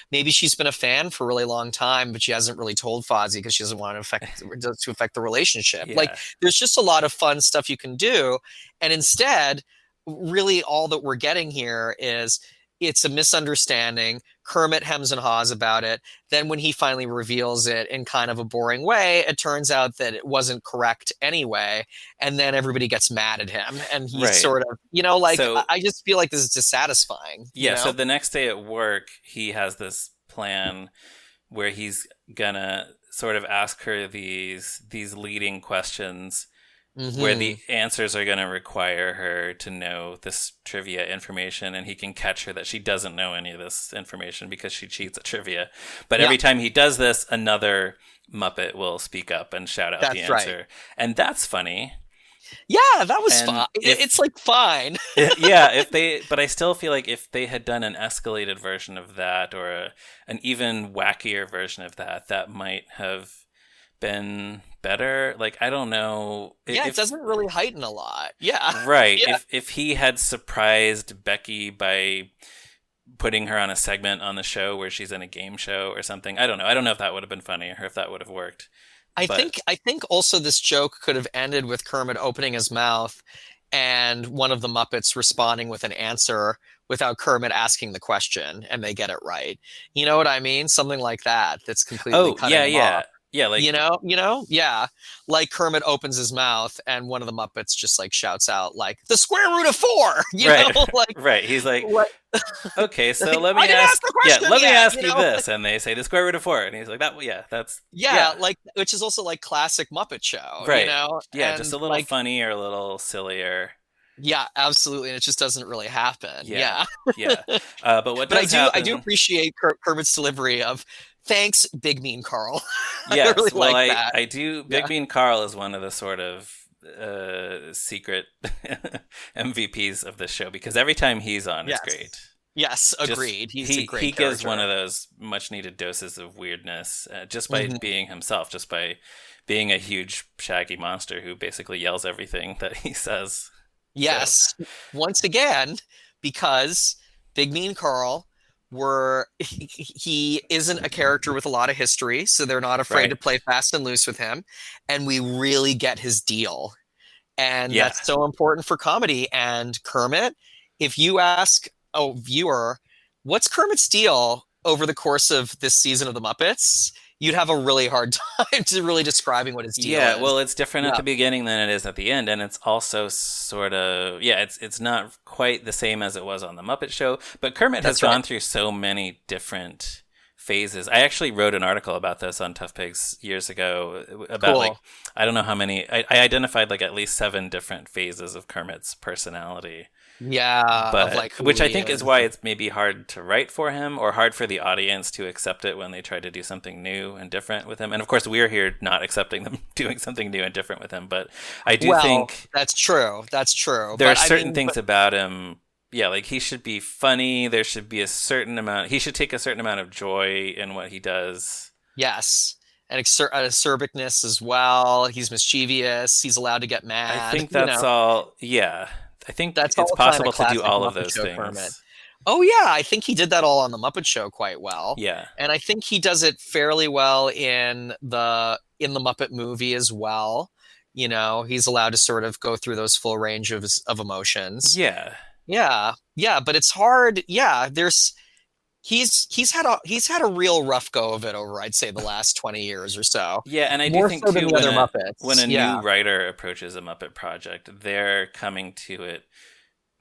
Maybe she's been a fan for a really long time, but she hasn't really told Fozzie because she doesn't want to affect the relationship. Like Yeah. there's just a lot of fun stuff you can do, and instead, really all that we're getting here is it's a misunderstanding. Kermit hems and haws about it. Then, when he finally reveals it in kind of a boring way, it turns out that it wasn't correct anyway. And then everybody gets mad at him. And he's Right. sort of, like, So, I just feel like this is dissatisfying, yeah, so the next day at work, he has this plan where he's gonna sort of ask her these leading questions where Hmm. the answers are going to require her to know this trivia information, and he can catch her that she doesn't know any of this information because she cheats at trivia. But Yeah, every time he does this, another Muppet will speak up and shout out the that's right. answer. And that's funny. Yeah, that was And fine. It's like fine. yeah, but I still feel like if they had done an escalated version of that, or an even wackier version of that, that might have been better. Like, I don't know Yeah, it if doesn't really heighten a lot. Yeah. right, Yeah. if he had surprised Becky by putting her on a segment on the show where she's in a game show or something. I don't know. I don't know if that would have been funny or if that would have worked. But I think also this joke could have ended with Kermit opening his mouth and one of the Muppets responding with an answer without Kermit asking the question and they get it right. You know what I mean? Something like that that's completely oh, cutting yeah, him yeah. off. Yeah, like Yeah. Like Kermit opens his mouth and one of the Muppets just like shouts out like the square root of four, right. like Right. He's like, what "Okay, so let I me didn't ask ask the yeah, question let me yet, ask you this." And they say the square root of 4, and he's like, "That yeah, that's Yeah, yeah." like which is also like classic Muppet Show, Right. Yeah, just and a little like funnier, a little sillier. yeah, absolutely, and it just doesn't really happen. Yeah. Yeah, Yeah. But what but does I do happen? appreciate Kermit's delivery of "Thanks, Big Mean Carl." I really Yes. Well, like that. I do. Big Yeah. Bean Carl is one of the sort of secret MVPs of this show because every time he's on, it's Yes. great. Yes. Just Agreed. He's a he great gives one character. of those much needed doses of weirdness just by Hmm. being himself, just by being a huge shaggy monster who basically yells everything that he says. So Yes. Once again, because Big Mean Carl he isn't a character with a lot of history, so they're not afraid to right, play fast and loose with him, and we really get his deal. And yeah, that's so important for comedy. And Kermit, if you ask a viewer, what's Kermit's deal over the course of this season of the Muppets? You'd have a really hard time to really describing what his deal yeah. is. Well, it's different at Yeah, the beginning than it is at the end, and it's also sort of yeah. It's not quite the same as it was on the Muppet Show, but Kermit has that's right. gone through so many different phases. I actually wrote an article about this on Tough Pigs years ago about like Cool. I don't know how many. I identified like at least 7 different phases of Kermit's personality. Yeah, of But like who which I he think is is. why it's maybe hard to write for him or hard for the audience to accept it when they try to do something new and different with him. And of course, we're here not accepting them doing something new and different with him. But I do Well, think that's true. That's true. there are But I certain mean, things about him. Yeah, like he should be funny. There should be a certain amount. He should take a certain amount of joy in what he does. yes. And acerbic as well. He's mischievous. He's allowed to get I mad. think that's all. Yeah, I think That's it's all kind of possible to do classic all of Muppet those Show Kermit. things. Oh yeah, I think he did that all on the Muppet Show quite well. Yeah, And I think he does it fairly well in the Muppet movie as well. He's allowed to sort of go through those full range of emotions. yeah. Yeah. Yeah, but it's hard. Yeah, there's he's had a real rough go of it over I'd say the last 20 years or so. Yeah, and I do More think so than too the other when Muppets. a new Yeah. writer approaches a Muppet project, they're coming to it.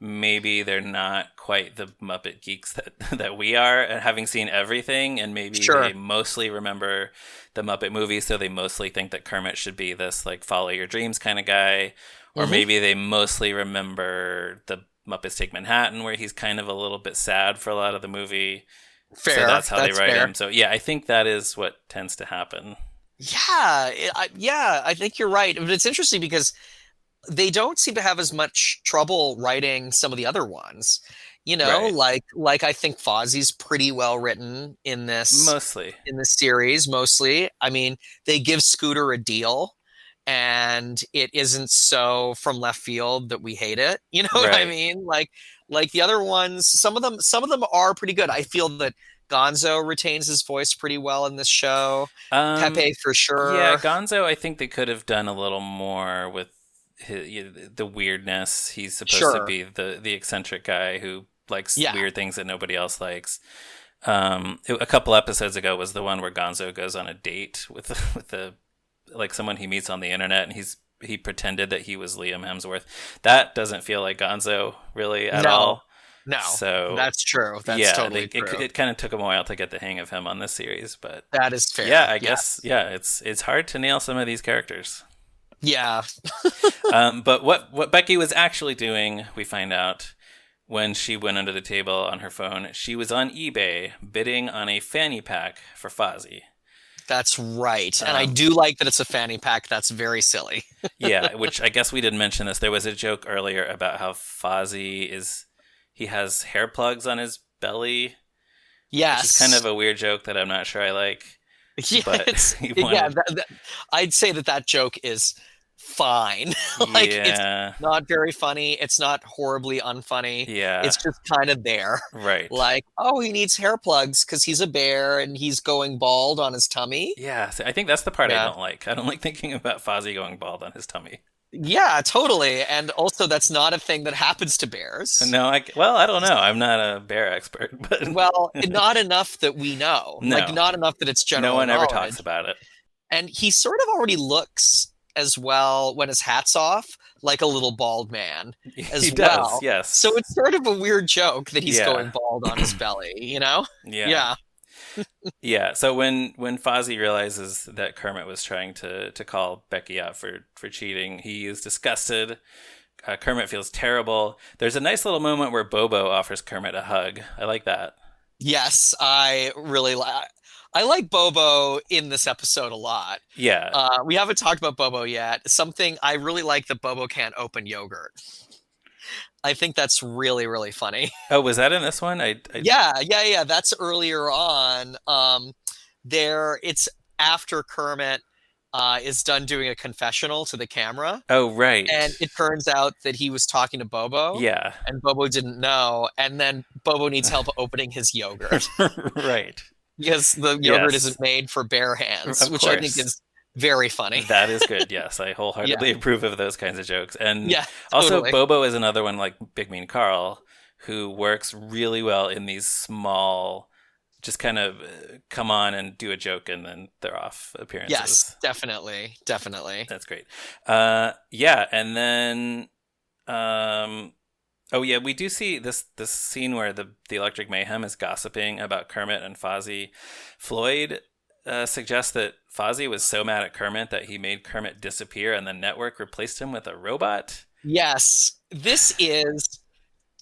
Maybe they're not quite the Muppet geeks that that we are, and having seen everything, and maybe they Sure. mostly remember the Muppet movies, so they mostly think that Kermit should be this like follow your dreams kind of guy, or Hmm. maybe they mostly remember the Muppets Take Manhattan, where he's kind of a little bit sad for a lot of the movie. So Fair. that's how they That's write fair. him. So yeah, I think that is what tends to happen. Yeah, I think you're right. But it's interesting because they don't seem to have as much trouble writing some of the other ones. Right. Like I think Fozzie's pretty well written Mostly. in this series mostly. I mean, they give Scooter a deal and it isn't so from left field that we hate it. You know what I Right. mean? Like the other ones, some of them are pretty good. I feel that Gonzo retains his voice pretty well in this show. Um, Pepe for yeah, sure. Gonzo, I think they could have done a little more with the weirdness. He's supposed to Sure. be the eccentric guy who likes Yeah. weird things that nobody else likes. A couple episodes ago was the one where Gonzo goes on a date with with the like someone he meets on the internet, and he pretended that he was Liam Hemsworth. That doesn't feel like Gonzo really at No. all. No, So that's true. That's yeah, totally true. it kind of took them a while to get the hang of him on this series, but That is yeah, fair. I guess Yes. yeah, it's hard to nail some of these characters. Yeah. But what Becky was actually doing, we find out when she went under the table on her phone. She was on eBay bidding on a fanny pack for Fozzie. That's right. And I Um, do like that it's a fanny pack. That's very silly. yeah, which I guess we didn't mention this. There was a joke earlier about how he has hair plugs on his belly, which is kind of Yes. a weird joke that I'm not sure I like. Yeah, But it's he yeah, wanted, I'd say that joke is fine. Like it's yeah, not very funny. It's not horribly unfunny. yeah, It's just kind of there. right. Like, oh, he needs hair plugs because he's a bear and he's going bald on his tummy. Yeah, so I think that's the part I Yeah. don't like. I don't like thinking about Fozzie going bald on his tummy. Yeah, totally. And also that's not a thing that happens to bears. No, well, I don't know. I'm not a bear expert, but Well, not enough that we know. Like no, not enough that it's no general one ever talks knowledge. about it. And he sort of already looks as well when his hat's off, like a little bald man He as does, well. So yes. it's sort of a weird joke that he's Yeah, going bald on his belly, you know? yeah, Yeah. yeah. So when Fozzie realizes that Kermit was trying to call Becky out for cheating, he is disgusted. Kermit feels terrible. There's a nice little moment where Bobo offers Kermit a hug. I like that. Yes, I like Bobo in this episode a lot. Yeah. We haven't talked about Bobo yet. Something I really like that Bobo can't open yogurt. I think that's really, really funny. Oh, was that in this one? Yeah. That's earlier on. It's after Kermit is done doing a confessional to the camera, Oh, right. and it turns out that he was talking to Bobo, Yeah. and Bobo didn't know, and then Bobo needs help opening his yogurt Right. because the yogurt Yes. isn't made for bare hands, Of which I think course. is very funny. That is good. Yes, I Yeah, wholeheartedly approve of those kinds of jokes. And yeah, also, totally. Bobo is another one like Big Mean Carl, who works really well in these small, just kind of come on and do a joke and then they're off Yes, appearances. definitely, definitely. That's great. Yeah, and then, um, oh yeah, we do see this scene where the Electric Mayhem is gossiping about Kermit and Fozzie. Floyd suggests that Fozzie was so mad at Kermit that he made Kermit disappear, and the network replaced him with a robot. Yes, this is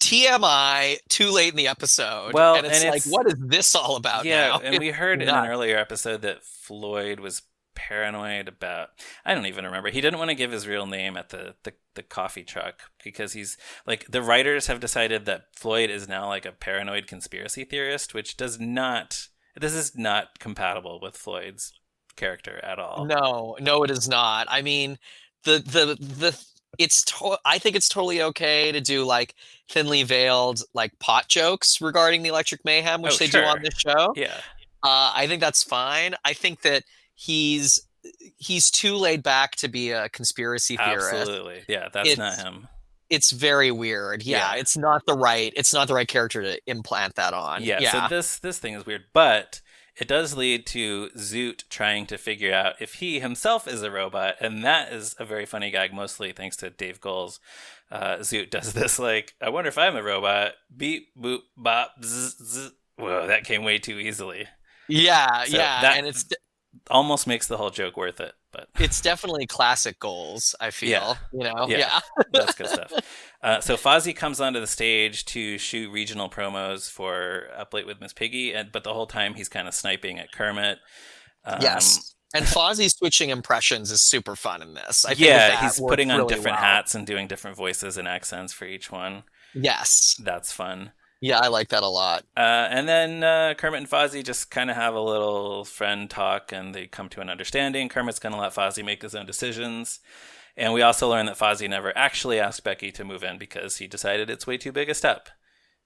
TMI too late in the episode. Well, And it's and like, it's what is this all about yeah, now? and It's we heard in an nuts. earlier episode that Floyd was paranoid about, I don't even remember. He didn't want to give his real name at the coffee truck because he's like, the writers have decided that Floyd is now like a paranoid conspiracy theorist, which does not, this is not compatible with Floyd's character at all. No, it is not. I mean, the I think it's totally okay to do like thinly veiled like pot jokes regarding the Electric Mayhem, Oh, which they do on sure. this show. Yeah, I think that's fine. I think that he's he's too laid back to be a conspiracy theorist. absolutely. Yeah, that's not It's him. it's very weird. Yeah, Yeah. it's not the right character to implant that on. Yeah, so Yeah. this thing is weird, but it does lead to Zoot trying to figure out if he himself is a robot, and that is a very funny gag, mostly thanks to Dave Goles. Zoot does this like, I wonder if I'm a robot. Beep, boop, bop, zzz, zzz. Whoa, that came way too easily. Yeah, So yeah, that and almost makes the whole joke worth it, but it's definitely classic goals, I yeah, feel, you know. yeah, Yeah. that's good stuff. So Fozzie comes onto the stage to shoot regional promos for Up Late with Miss Piggy, but the whole time he's kind of sniping at Kermit. Um, Yes. And Fozzie switching impressions is super fun in this. I think yeah, that he's works putting on really different well. hats and doing different voices and accents for each one. Yes. That's fun. Yeah, I like that a lot. And then Kermit and Fozzie just kind of have a little friend talk and they come to an understanding. Kermit's going to let Fozzie make his own decisions. And we also learn that Fozzie never actually asked Becky to move in because he decided it's way too big a step.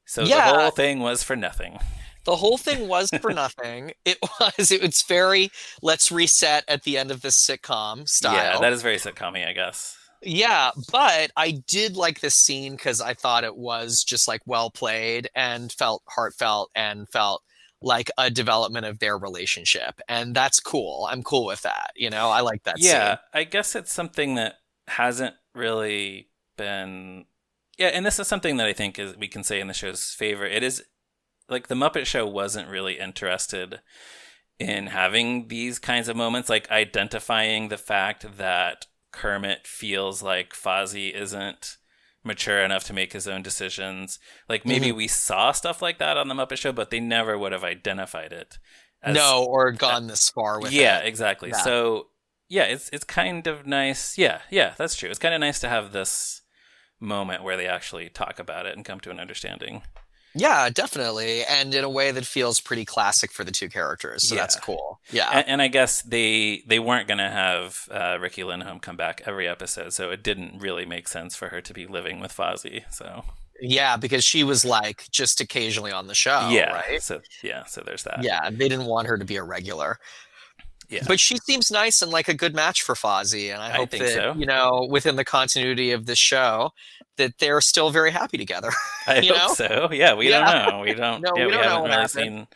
So the Yeah, whole thing was for nothing. the whole thing was for nothing. It's very let's reset at the end of this sitcom Yeah, style. that is very sitcom-y, I guess. Yeah, but I did like this scene because I thought it was just like well played and felt heartfelt and felt like a development of their relationship. And that's cool. I'm cool with that. You know, I like that Yeah, scene. I guess it's something that hasn't really been Yeah, and this is something that I think is we can say in the show's favor. It is like the Muppet Show wasn't really interested in having these kinds of moments, like identifying the fact that Kermit feels like Fozzie isn't mature enough to make his own decisions. Like maybe we saw stuff like that on the Muppet Show, but they never would have identified it as No, or gone this far with yeah, it. exactly. Yeah. So yeah, it's kind of nice. Yeah, that's true. It's kind of nice to have this moment where they actually talk about it and come to an understanding. Yeah, definitely. And in a way that feels pretty classic for the two characters. So that's Yeah. cool. Yeah. And I guess they weren't going to have Ricky Lindholm come back every episode, so it didn't really make sense for her to be living with Fozzie. So Yeah, because she was like just occasionally on the show, yeah, right? so there's that. Yeah, they didn't want her to be a regular. Yeah, But she seems nice and like a good match for Fozzie. And I hope think that, so. within the continuity of this show, that they're still very happy together. I you hope know? so. Yeah, we don't know. We don't. No, Yeah, we we don't know haven't what really happened. seen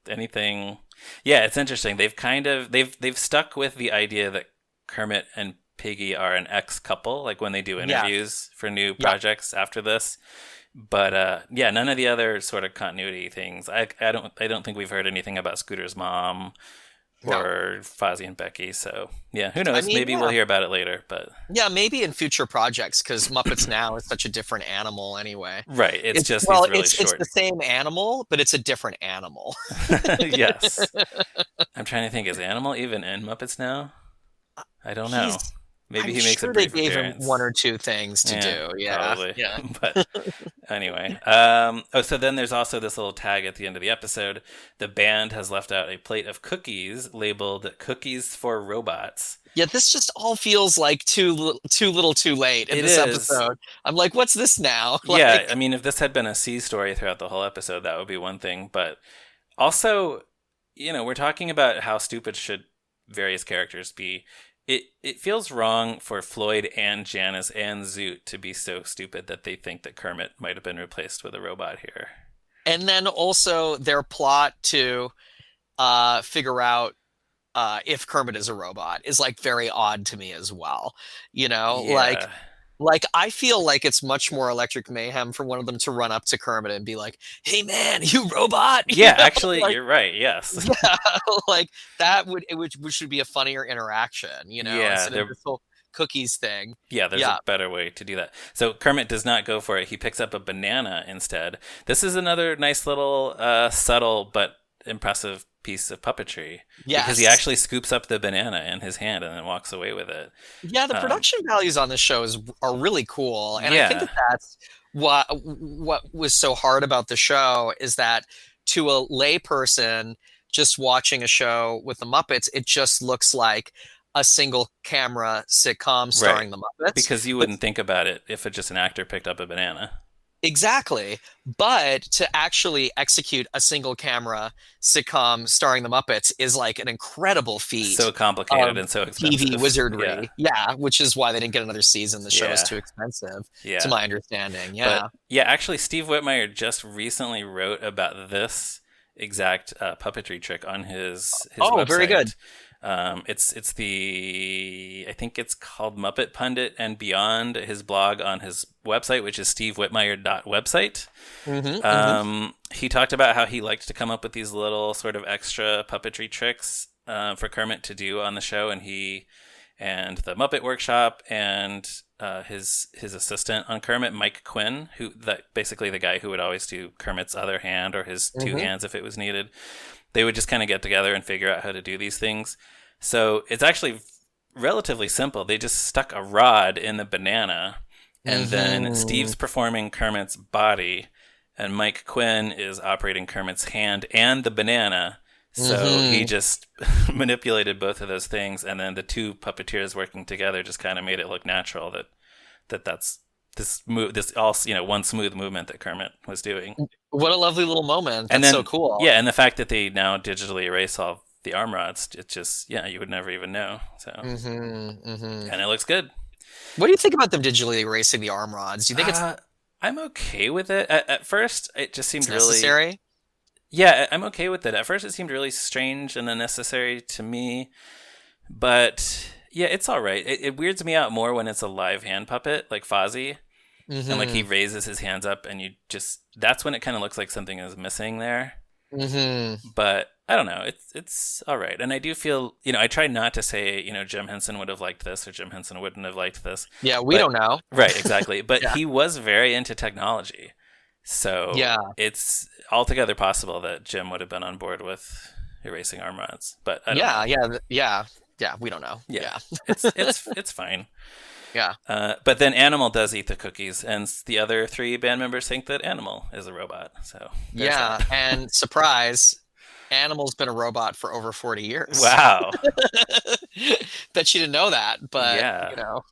anything. Yeah, it's interesting. They've stuck with the idea that Kermit and Piggy are an ex-couple, like when they do interviews for new projects after this. But yeah, none of the other sort of continuity things. I don't think we've heard anything about Scooter's mom or Fozzie and Becky. So yeah, who knows? I mean, Maybe we'll hear about it later. But Yeah, maybe in future projects, because Muppets Now is such a different animal anyway. right, it's just Well, these really it's short. the same animal, but it's a different animal. Yes, I'm trying to think. Is Animal even in Muppets Now? I don't know. Maybe I'm he makes sure a brief they gave appearance. him one or two things to do. Yeah, probably. yeah. But anyway, so then there's also this little tag at the end of the episode. The band has left out a plate of cookies labeled "Cookies for Robots." Yeah, this just all feels like too little, too late in It this is. episode. I'm like, what's this now? Yeah, I mean, if this had been a C story throughout the whole episode, that would be one thing. But also, we're talking about how stupid should various characters be. It feels wrong for Floyd and Janice and Zoot to be so stupid that they think that Kermit might have been replaced with a robot here. And then also their plot to figure out if Kermit is a robot is like very odd to me as well. Yeah. Like I feel like it's much more electric mayhem for one of them to run up to Kermit and be like, "Hey man, you robot!" Yeah, actually, you're right. Yes. Yeah, like which should be a funnier interaction, Yeah, instead of this whole cookies thing. Yeah, there's a better way to do that. So Kermit does not go for it. He picks up a banana instead. This is another nice little subtle but impressive piece of puppetry. Yes. Because he actually scoops up the banana in his hand and then walks away with it. Yeah, the production values on this show are really cool. And I think that's what was so hard about the show is that to a lay person just watching a show with the Muppets, it just looks like a single camera sitcom starring the Muppets. Because you wouldn't think about it if just an actor picked up a banana. Exactly. But to actually execute a single camera sitcom starring the Muppets is like an incredible feat. So complicated and so expensive. TV wizardry. Yeah, which is why they didn't get another season. The show is too expensive, to my understanding. Yeah. But, yeah, actually, Steve Whitmire just recently wrote about this exact puppetry trick on his website. Very good. It's I think it's called Muppet Pundit and Beyond, his blog on his website, which is stevewhitmire.website. He talked about how he liked to come up with these little sort of extra puppetry tricks for Kermit to do on the show, and he and the Muppet Workshop and his assistant on Kermit, Mike Quinn, basically the guy who would always do Kermit's other hand or his two hands if it was needed. They would just kind of get together and figure out how to do these things. So it's actually relatively simple. They just stuck a rod in the banana, and then Steve's performing Kermit's body, and Mike Quinn is operating Kermit's hand and the banana. So he just manipulated both of those things, and then the two puppeteers working together just kind of made it look natural that's this one smooth movement that Kermit was doing. What a lovely little moment. That's so cool. Yeah, and the fact that they now digitally erase all the arm rods, it's just, you would never even know. So, and it looks good. What do you think about them digitally erasing the arm rods? Do you think it's... I'm okay with it. At first, it just seemed necessary? Really... Yeah, I'm okay with it. At first, it seemed really strange and unnecessary to me. But, yeah, it's all right. It weirds me out more when it's a live hand puppet, like Fozzie. and like he Mm-hmm. raises his hands up, and that's when it kind of looks like something is missing there. Mm-hmm. But I don't know. It's all right, and I do feel I try not to say Jim Henson would have liked this or Jim Henson wouldn't have liked this, Yeah, we but don't know. right, exactly. But Yeah. he was very into technology, so Yeah. it's altogether possible that Jim would have been on board with erasing arm rods. But I don't know. Yeah. Yeah. Yeah. Yeah. We don't know. Yeah, Yeah. it's fine. Yeah. But then Animal does eat the cookies, and the other three band members think that Animal is a robot. So there's Yeah. that. And surprise, Animal's been a robot for over 40 years. Wow. Bet you didn't know that, but Yeah. you know,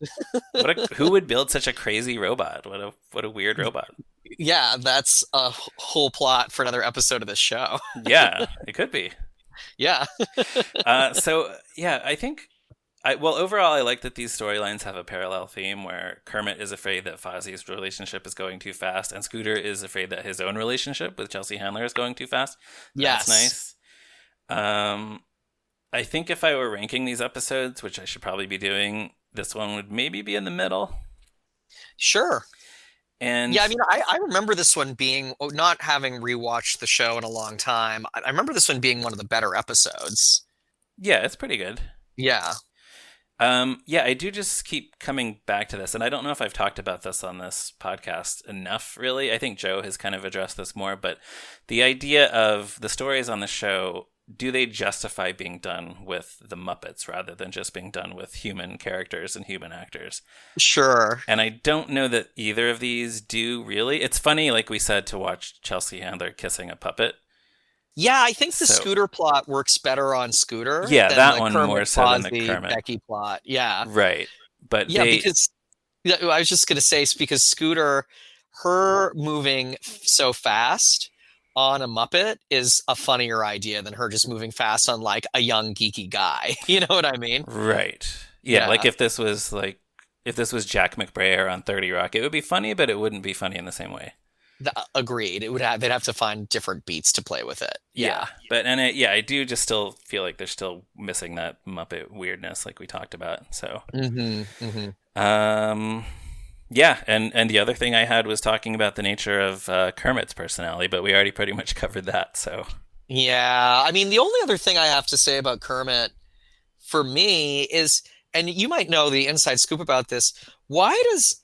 Who would build such a crazy robot? What a weird robot. yeah, that's a whole plot for another episode of this show. Yeah, it could be. Yeah. So yeah, I think well, overall, I like that these storylines have a parallel theme where Kermit is afraid that Fozzie's relationship is going too fast, and Scooter is afraid that his own relationship with Chelsea Handler is going too fast. That's Yes. nice. I think if I were ranking these episodes, which I should probably be doing, this one would maybe be in the middle. Sure. And Yeah, I mean, I remember this one being, not having rewatched the show in a long time. I remember this one being one of the better episodes. yeah, it's pretty good. Yeah. Yeah, I do just keep coming back to this, and I don't know if I've talked about this on this podcast enough, really. I think Joe has kind of addressed this more, but the idea of the stories on the show, do they justify being done with the Muppets rather than just being done with human characters and human actors? Sure. And I don't know that either of these do, really. It's funny, like we said, to watch Chelsea Handler kissing a puppet. Yeah, I think the So, Scooter plot works better on Scooter yeah, than that the one Kermit more so than the Fozzie Kermit. Becky plot. Yeah. Right. But Yeah, because yeah, I was just gonna say it's because Scooter, her moving so fast on a Muppet is a funnier idea than her just moving fast on like a young geeky guy. You know what I mean? right. Yeah, Yeah. if this was Jack McBrayer on 30 Rock, it would be funny, but it wouldn't be funny in the same way. Agreed. They'd have to find different beats to play with it. Yeah. Yeah. But I do just still feel like they're still missing that Muppet weirdness like we talked about. So Mm-hmm. Mm-hmm. yeah, and the other thing I had was talking about the nature of Kermit's personality, but we already pretty much covered that. So Yeah. I mean, the only other thing I have to say about Kermit for me is, and you might know the inside scoop about this, why does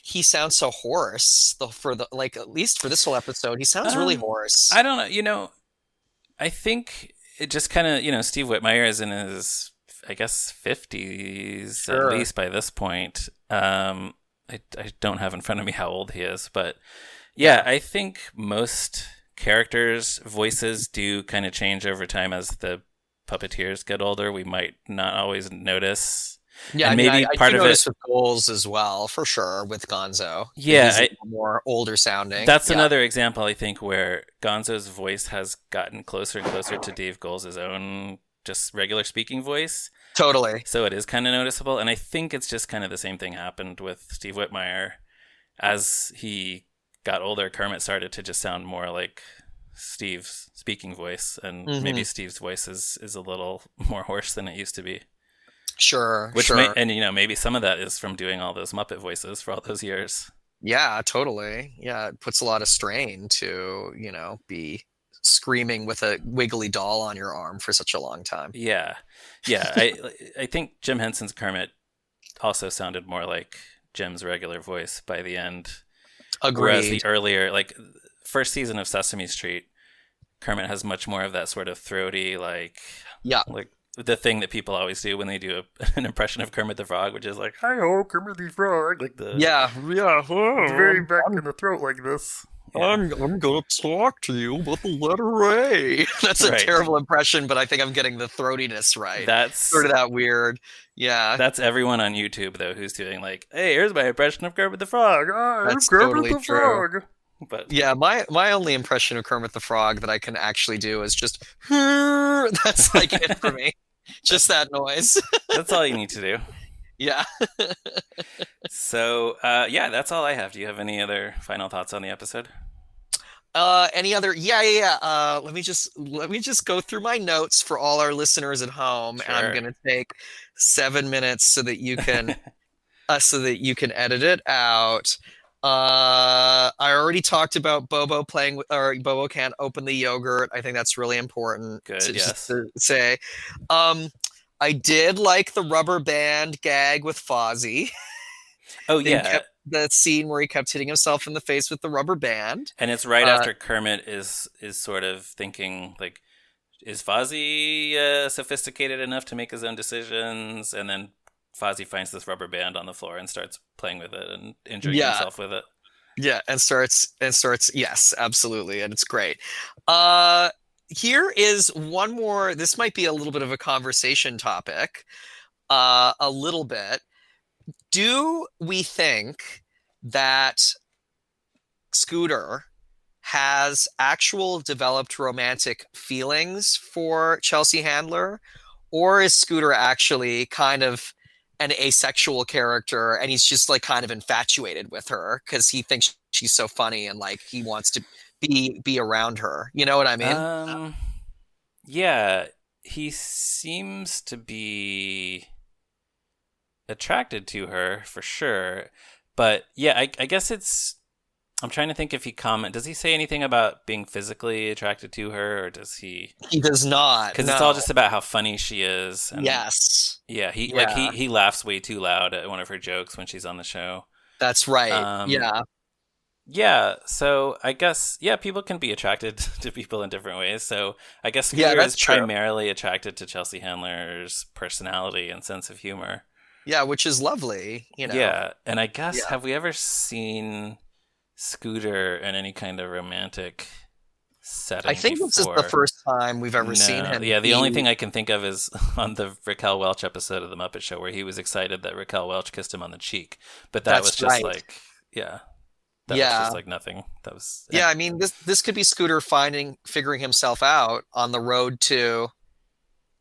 he sounds so hoarse for the like at least for this whole episode he sounds really hoarse. I don't know. I think it just kind of Steve Whitmire is in his, I guess, 50s Sure. at least by this point. I don't have in front of me how old he is, but yeah, I think most characters' voices do kind of change over time as the puppeteers get older. We might not always notice. Yeah, And I mean, maybe I part do of notice it. with Goals as well, for sure, with Gonzo. Yeah, He's a little more older sounding. That's Yeah. another example, I think, where Gonzo's voice has gotten closer and closer to Dave Goles' own just regular speaking voice. Totally. So it is kind of noticeable. And I think it's just kind of the same thing happened with Steve Whitmire. As he got older, Kermit started to just sound more like Steve's speaking voice. And maybe Steve's voice is a little more hoarse than it used to be. Sure. Which sure. maybe some of that is from doing all those Muppet voices for all those years. Yeah, totally. Yeah, it puts a lot of strain to, be screaming with a wiggly doll on your arm for such a long time. Yeah. I think Jim Henson's Kermit also sounded more like Jim's regular voice by the end. Whereas Agreed. the earlier, like, first season of Sesame Street, Kermit has much more of that sort of throaty, like the thing that people always do when they do an impression of Kermit the Frog, which is like, "Hi-ho, Kermit the Frog," like the Yeah. very back in the throat like this. Yeah. I'm gonna talk to you about the letter A. That's a Right. terrible impression, but I think I'm getting the throatiness right. That's Sort of that weird. Yeah. That's everyone on YouTube though who's doing like, "Hey, here's my impression of Kermit the Frog. Oh, That's Kermit totally the true. Frog." But Yeah, my only impression of Kermit the Frog that I can actually do is just that's like it for me. Just that noise. that's all you need to do. Yeah. So, yeah, that's all I have. Do you have any other final thoughts on the episode? Any other? Yeah. Let me just go through my notes for all our listeners at home, and I'm Sure. gonna take 7 minutes so that you can so that you can edit it out. I already talked about Bobo playing or Bobo can't open the yogurt. I think that's really important Good, yes. to say. Um, I did like the rubber band gag with Fozzie. Oh They yeah, kept the scene where he kept hitting himself in the face with the rubber band. and it's right Uh, after Kermit is sort of thinking like, is Fozzie sophisticated enough to make his own decisions? And then Fozzie finds this rubber band on the floor and starts playing with it and injuring yeah, himself with it. yeah, and starts. Yes, absolutely, and it's great. Uh, Here is one more. This might be a little bit of a conversation topic. A little bit. Do we think that Scooter has actual developed romantic feelings for Chelsea Handler, or is Scooter actually kind of an asexual character and he's just like kind of infatuated with her because he thinks she's so funny and like he wants to be around her. You know what I mean? Um, yeah, he seems to be attracted to her for sure. But yeah, I guess it's. I'm trying to think if he comment. Does he say anything about being physically attracted to her, or does he? He does not. Because it's all No. just about how funny she is, and Yes. yeah, he like Yeah. he laughs way too loud at one of her jokes when she's on the show. That's right. Um, Yeah. yeah, so I guess yeah, people can be attracted to people in different ways. So I guess Yeah, Scooter is that's true. primarily attracted to Chelsea Handler's personality and sense of humor. Yeah, which is lovely, Yeah, and I guess Yeah. have we ever seen Scooter in any kind of romantic I setting think this is the before? first time we've ever seen No. him Yeah, the only be. thing I can think of is on the Raquel Welch episode of The Muppet Show where he was excited that Raquel Welch kissed him on the cheek. But that was That's just right. like, yeah, that was Yeah. just like nothing. That was, Yeah, and I mean this could be Scooter figuring himself out on the road to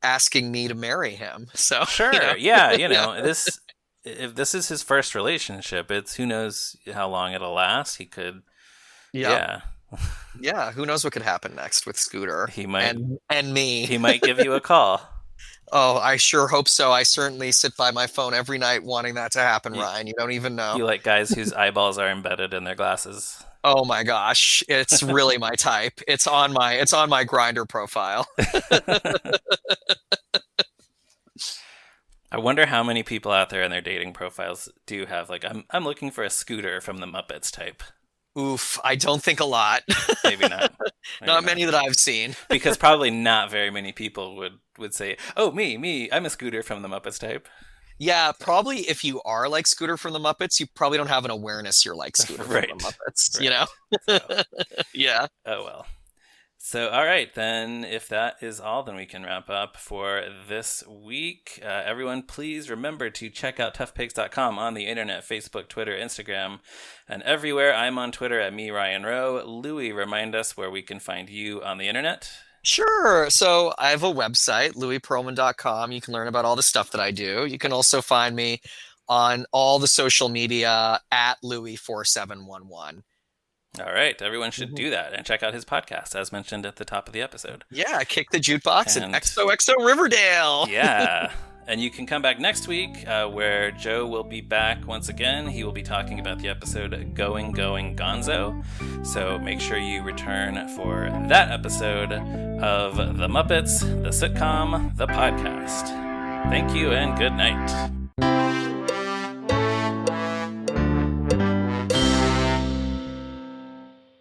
asking me to marry him. So, sure, yeah, yeah. if this is his first relationship, it's who knows how long it'll last. He could, Yeah. yeah, Yeah, who knows what could happen next with Scooter he might, and me. he might give you a call. Oh, I sure hope so. I certainly sit by my phone every night wanting that to happen, You, Ryan. You don't even know. you like guys whose eyeballs are embedded in their glasses. Oh my gosh, it's really my type. It's on my grinder profile. I wonder how many people out there in their dating profiles do have like I'm looking for a Scooter from the Muppets type. Oof, I don't think a lot. Maybe not. Maybe Not not. many that I've seen. Because probably not very many people would say, "Oh, me, I'm a Scooter from the Muppets type." Yeah, probably if you are like Scooter from the Muppets, you probably don't have an awareness you're like Scooter from the Right. Muppets, you Right. know? So, Yeah. oh well. So, all right, then, if that is all, then we can wrap up for this week. Everyone, please remember to check out toughpigs.com on the internet, Facebook, Twitter, Instagram, and everywhere. I'm on Twitter at me, Ryan Roe. Louie, remind us where we can find you on the internet. Sure. So I have a website, louispearlman.com. You can learn about all the stuff that I do. You can also find me on all the social media at Louis4711. All right, everyone should Mhm. do that and check out his podcast, as mentioned at the top of the episode. Yeah, Kick the Jukebox and And XOXO Riverdale. yeah. And you can come back next week where Joe will be back once again. He will be talking about the episode Going Gonzo. So make sure you return for that episode of The Muppets, the sitcom, the podcast. Thank you and good night.